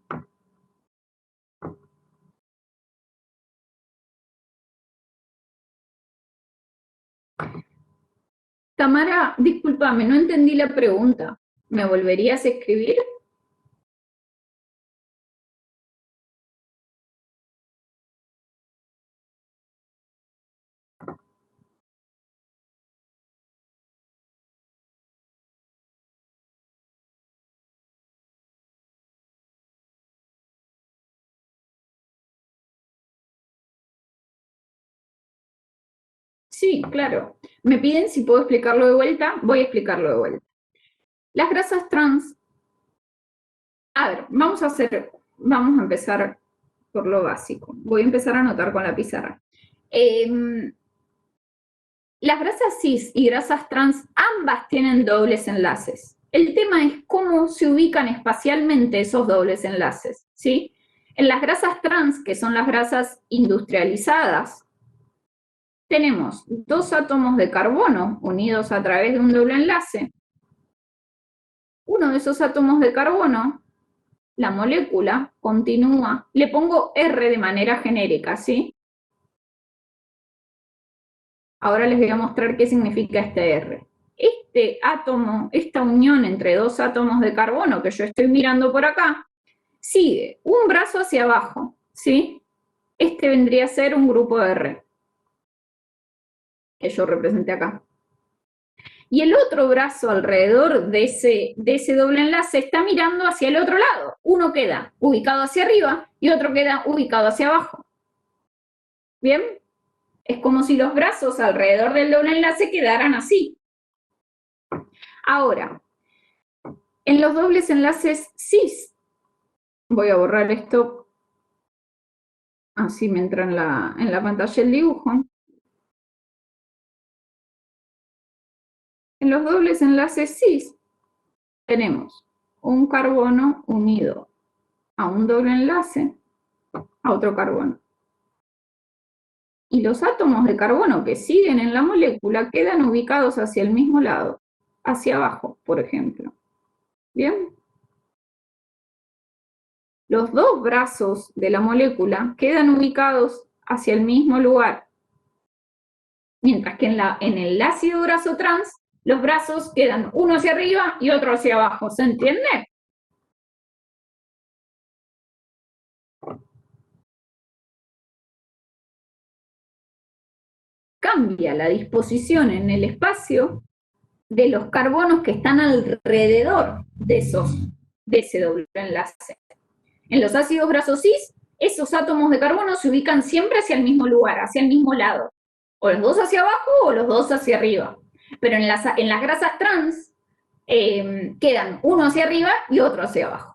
Tamara, discúlpame, no entendí la pregunta. ¿Me volverías a escribir? Sí, claro. Me piden si puedo explicarlo de vuelta, voy a explicarlo de vuelta. Las grasas trans, a ver, vamos a empezar por lo básico. Voy a empezar a anotar con la pizarra. Las grasas cis y grasas trans ambas tienen dobles enlaces. El tema es cómo se ubican espacialmente esos dobles enlaces, ¿sí? En las grasas trans, que son las grasas industrializadas, tenemos dos átomos de carbono unidos a través de un doble enlace. Uno de esos átomos de carbono, la molécula, continúa, le pongo R de manera genérica, ¿sí? Ahora les voy a mostrar qué significa este R. Este átomo, esta unión entre dos átomos de carbono que yo estoy mirando por acá, sigue un brazo hacia abajo, ¿sí? Este vendría a ser un grupo R, que yo representé acá. Y el otro brazo alrededor de ese doble enlace está mirando hacia el otro lado. Uno queda ubicado hacia arriba y otro queda ubicado hacia abajo. ¿Bien? Es como si los brazos alrededor del doble enlace quedaran así. Ahora, en los dobles enlaces cis, voy a borrar esto, así me entra en la pantalla el dibujo. En los dobles enlaces cis tenemos un carbono unido a un doble enlace a otro carbono. Y los átomos de carbono que siguen en la molécula quedan ubicados hacia el mismo lado, hacia abajo, por ejemplo. ¿Bien? Los dos brazos de la molécula quedan ubicados hacia el mismo lugar, mientras que en el ácido graso trans los brazos quedan uno hacia arriba y otro hacia abajo. ¿Se entiende? Cambia la disposición en el espacio de los carbonos que están alrededor de ese doble enlace. En los ácidos grasos cis, esos átomos de carbono se ubican siempre hacia el mismo lugar, hacia el mismo lado. O los dos hacia abajo o los dos hacia arriba. Pero en las grasas trans quedan uno hacia arriba y otro hacia abajo.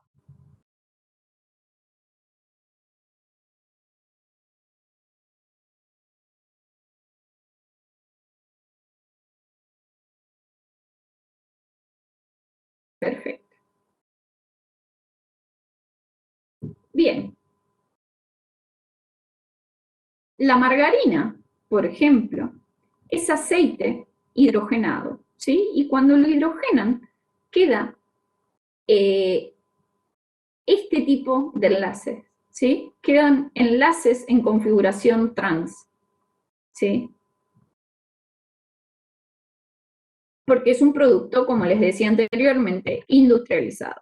Perfecto. Bien. La margarina, por ejemplo, es aceite hidrogenado, ¿sí? Y cuando lo hidrogenan, queda este tipo de enlaces, ¿sí? Quedan enlaces en configuración trans, ¿sí? Porque es un producto, como les decía anteriormente, industrializado.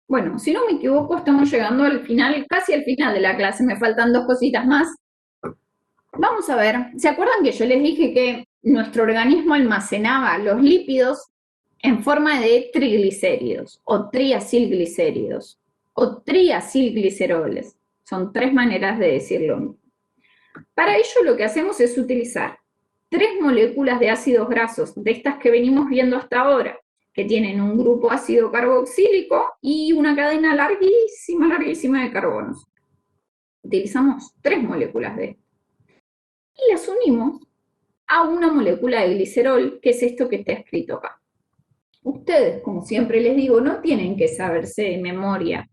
Bueno, si no me equivoco, estamos llegando al final, casi al final de la clase, me faltan 2 cositas más. Vamos a ver, ¿se acuerdan que yo les dije que nuestro organismo almacenaba los lípidos en forma de triglicéridos o triacilglicéridos o triacilgliceroles? Son 3 maneras de decirlo. Para ello lo que hacemos es utilizar 3 moléculas de ácidos grasos, de estas que venimos viendo hasta ahora, que tienen un grupo ácido carboxílico y una cadena larguísima, larguísima de carbonos. Utilizamos 3 moléculas de estas y las unimos a una molécula de glicerol, que es esto que está escrito acá. Ustedes, como siempre les digo, no tienen que saberse de memoria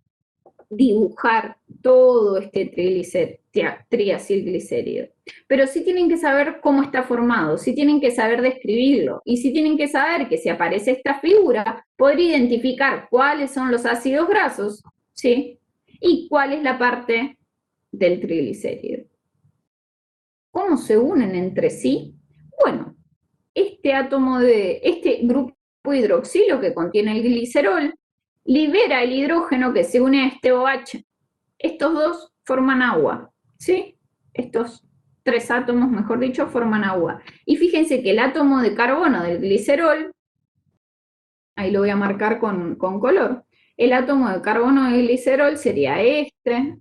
dibujar todo este triacilglicérido, pero sí tienen que saber cómo está formado, sí tienen que saber describirlo, y sí tienen que saber que si aparece esta figura, poder identificar cuáles son los ácidos grasos, ¿sí? Y cuál es la parte del triglicérido. ¿Cómo se unen entre sí? Bueno, este grupo hidroxilo que contiene el glicerol libera el hidrógeno que se une a este OH. Estos dos forman agua, ¿sí? Estos 3 átomos, mejor dicho, forman agua. Y fíjense que el átomo de carbono del glicerol, ahí lo voy a marcar con color, el átomo de carbono del glicerol sería este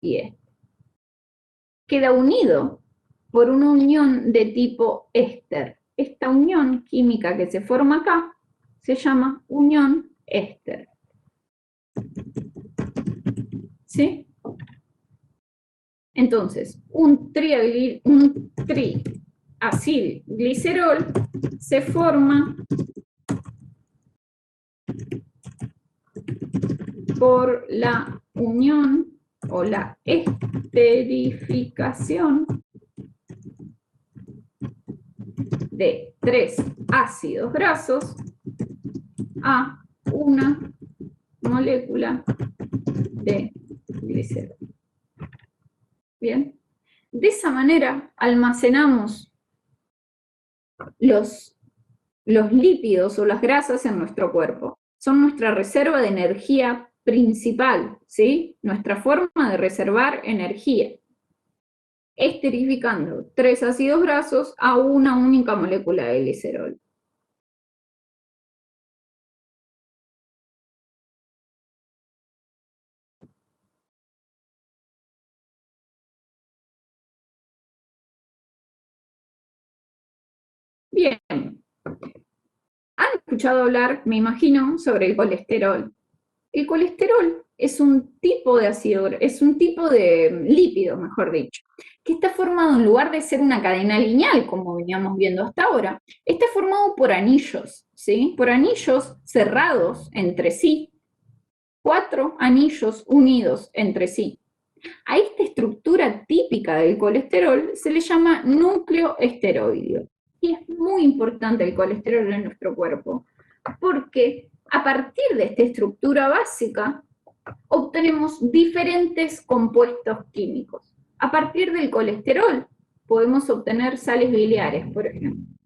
y este. Queda unido por una unión de tipo éster. Esta unión química que se forma acá se llama unión éster. ¿Sí? Entonces, un triacilglicerol se forma por la unión o la esterificación de 3 ácidos grasos a una molécula de glicerol. Bien, de esa manera almacenamos los lípidos o las grasas en nuestro cuerpo. Son nuestra reserva de energía principal, ¿sí? Nuestra forma de reservar energía, esterificando 3 ácidos grasos a una única molécula de glicerol. Bien, han escuchado hablar, me imagino, sobre el colesterol. El colesterol es un tipo de ácido, es un tipo de lípido, mejor dicho, que está formado, en lugar de ser una cadena lineal, como veníamos viendo hasta ahora, está formado por anillos, ¿sí? Por anillos cerrados entre sí, 4 anillos unidos entre sí. A esta estructura típica del colesterol se le llama núcleo esteroideo. Y es muy importante el colesterol en nuestro cuerpo, porque a partir de esta estructura básica obtenemos diferentes compuestos químicos. A partir del colesterol podemos obtener sales biliares, por ejemplo.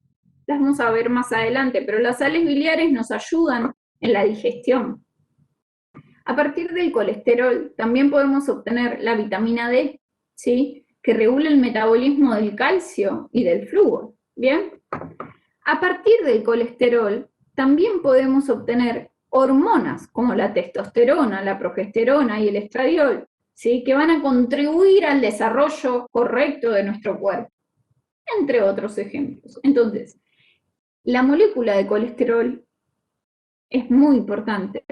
Las vamos a ver más adelante, pero las sales biliares nos ayudan en la digestión. A partir del colesterol también podemos obtener la vitamina D, ¿sí? Que regula el metabolismo del calcio y del flúor, ¿bien? A partir del colesterol también podemos obtener hormonas como la testosterona, la progesterona y el estradiol, ¿sí? Que van a contribuir al desarrollo correcto de nuestro cuerpo, entre otros ejemplos. Entonces, la molécula de colesterol es muy importante.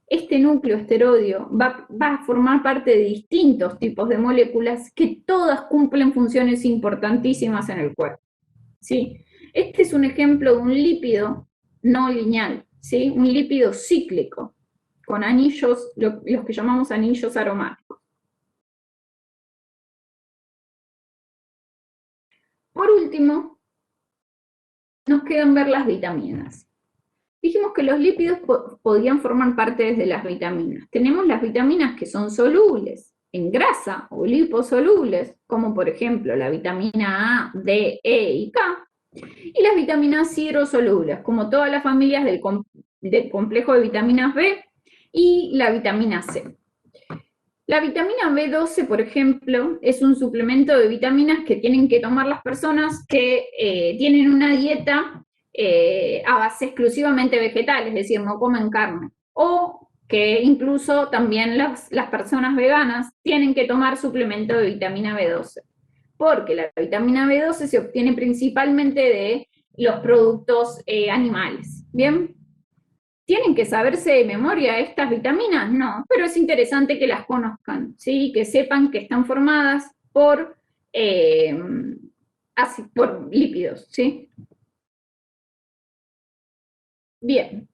Este núcleo esteroideo va a formar parte de distintos tipos de moléculas que todas cumplen funciones importantísimas en el cuerpo, ¿sí? Este es un ejemplo de un lípido no lineal, ¿sí? Un lípido cíclico, con anillos, los que llamamos anillos aromáticos. Por último, nos quedan ver las vitaminas. Dijimos que los lípidos podían formar parte desde las vitaminas. Tenemos las vitaminas que son solubles en grasa o liposolubles, como por ejemplo la vitamina A, D, E y K, y las vitaminas hidrosolubles, como todas las familias del complejo de vitaminas B y la vitamina C. La vitamina B12, por ejemplo, es un suplemento de vitaminas que tienen que tomar las personas que tienen una dieta a base exclusivamente vegetal, es decir, no comen carne. O que incluso también las personas veganas tienen que tomar suplemento de vitamina B12. Porque la vitamina B12 se obtiene principalmente de los productos animales. ¿Bien? ¿Tienen que saberse de memoria estas vitaminas? No, pero es interesante que las conozcan, ¿sí? Que sepan que están formadas eh, por lípidos, ¿sí? Bien.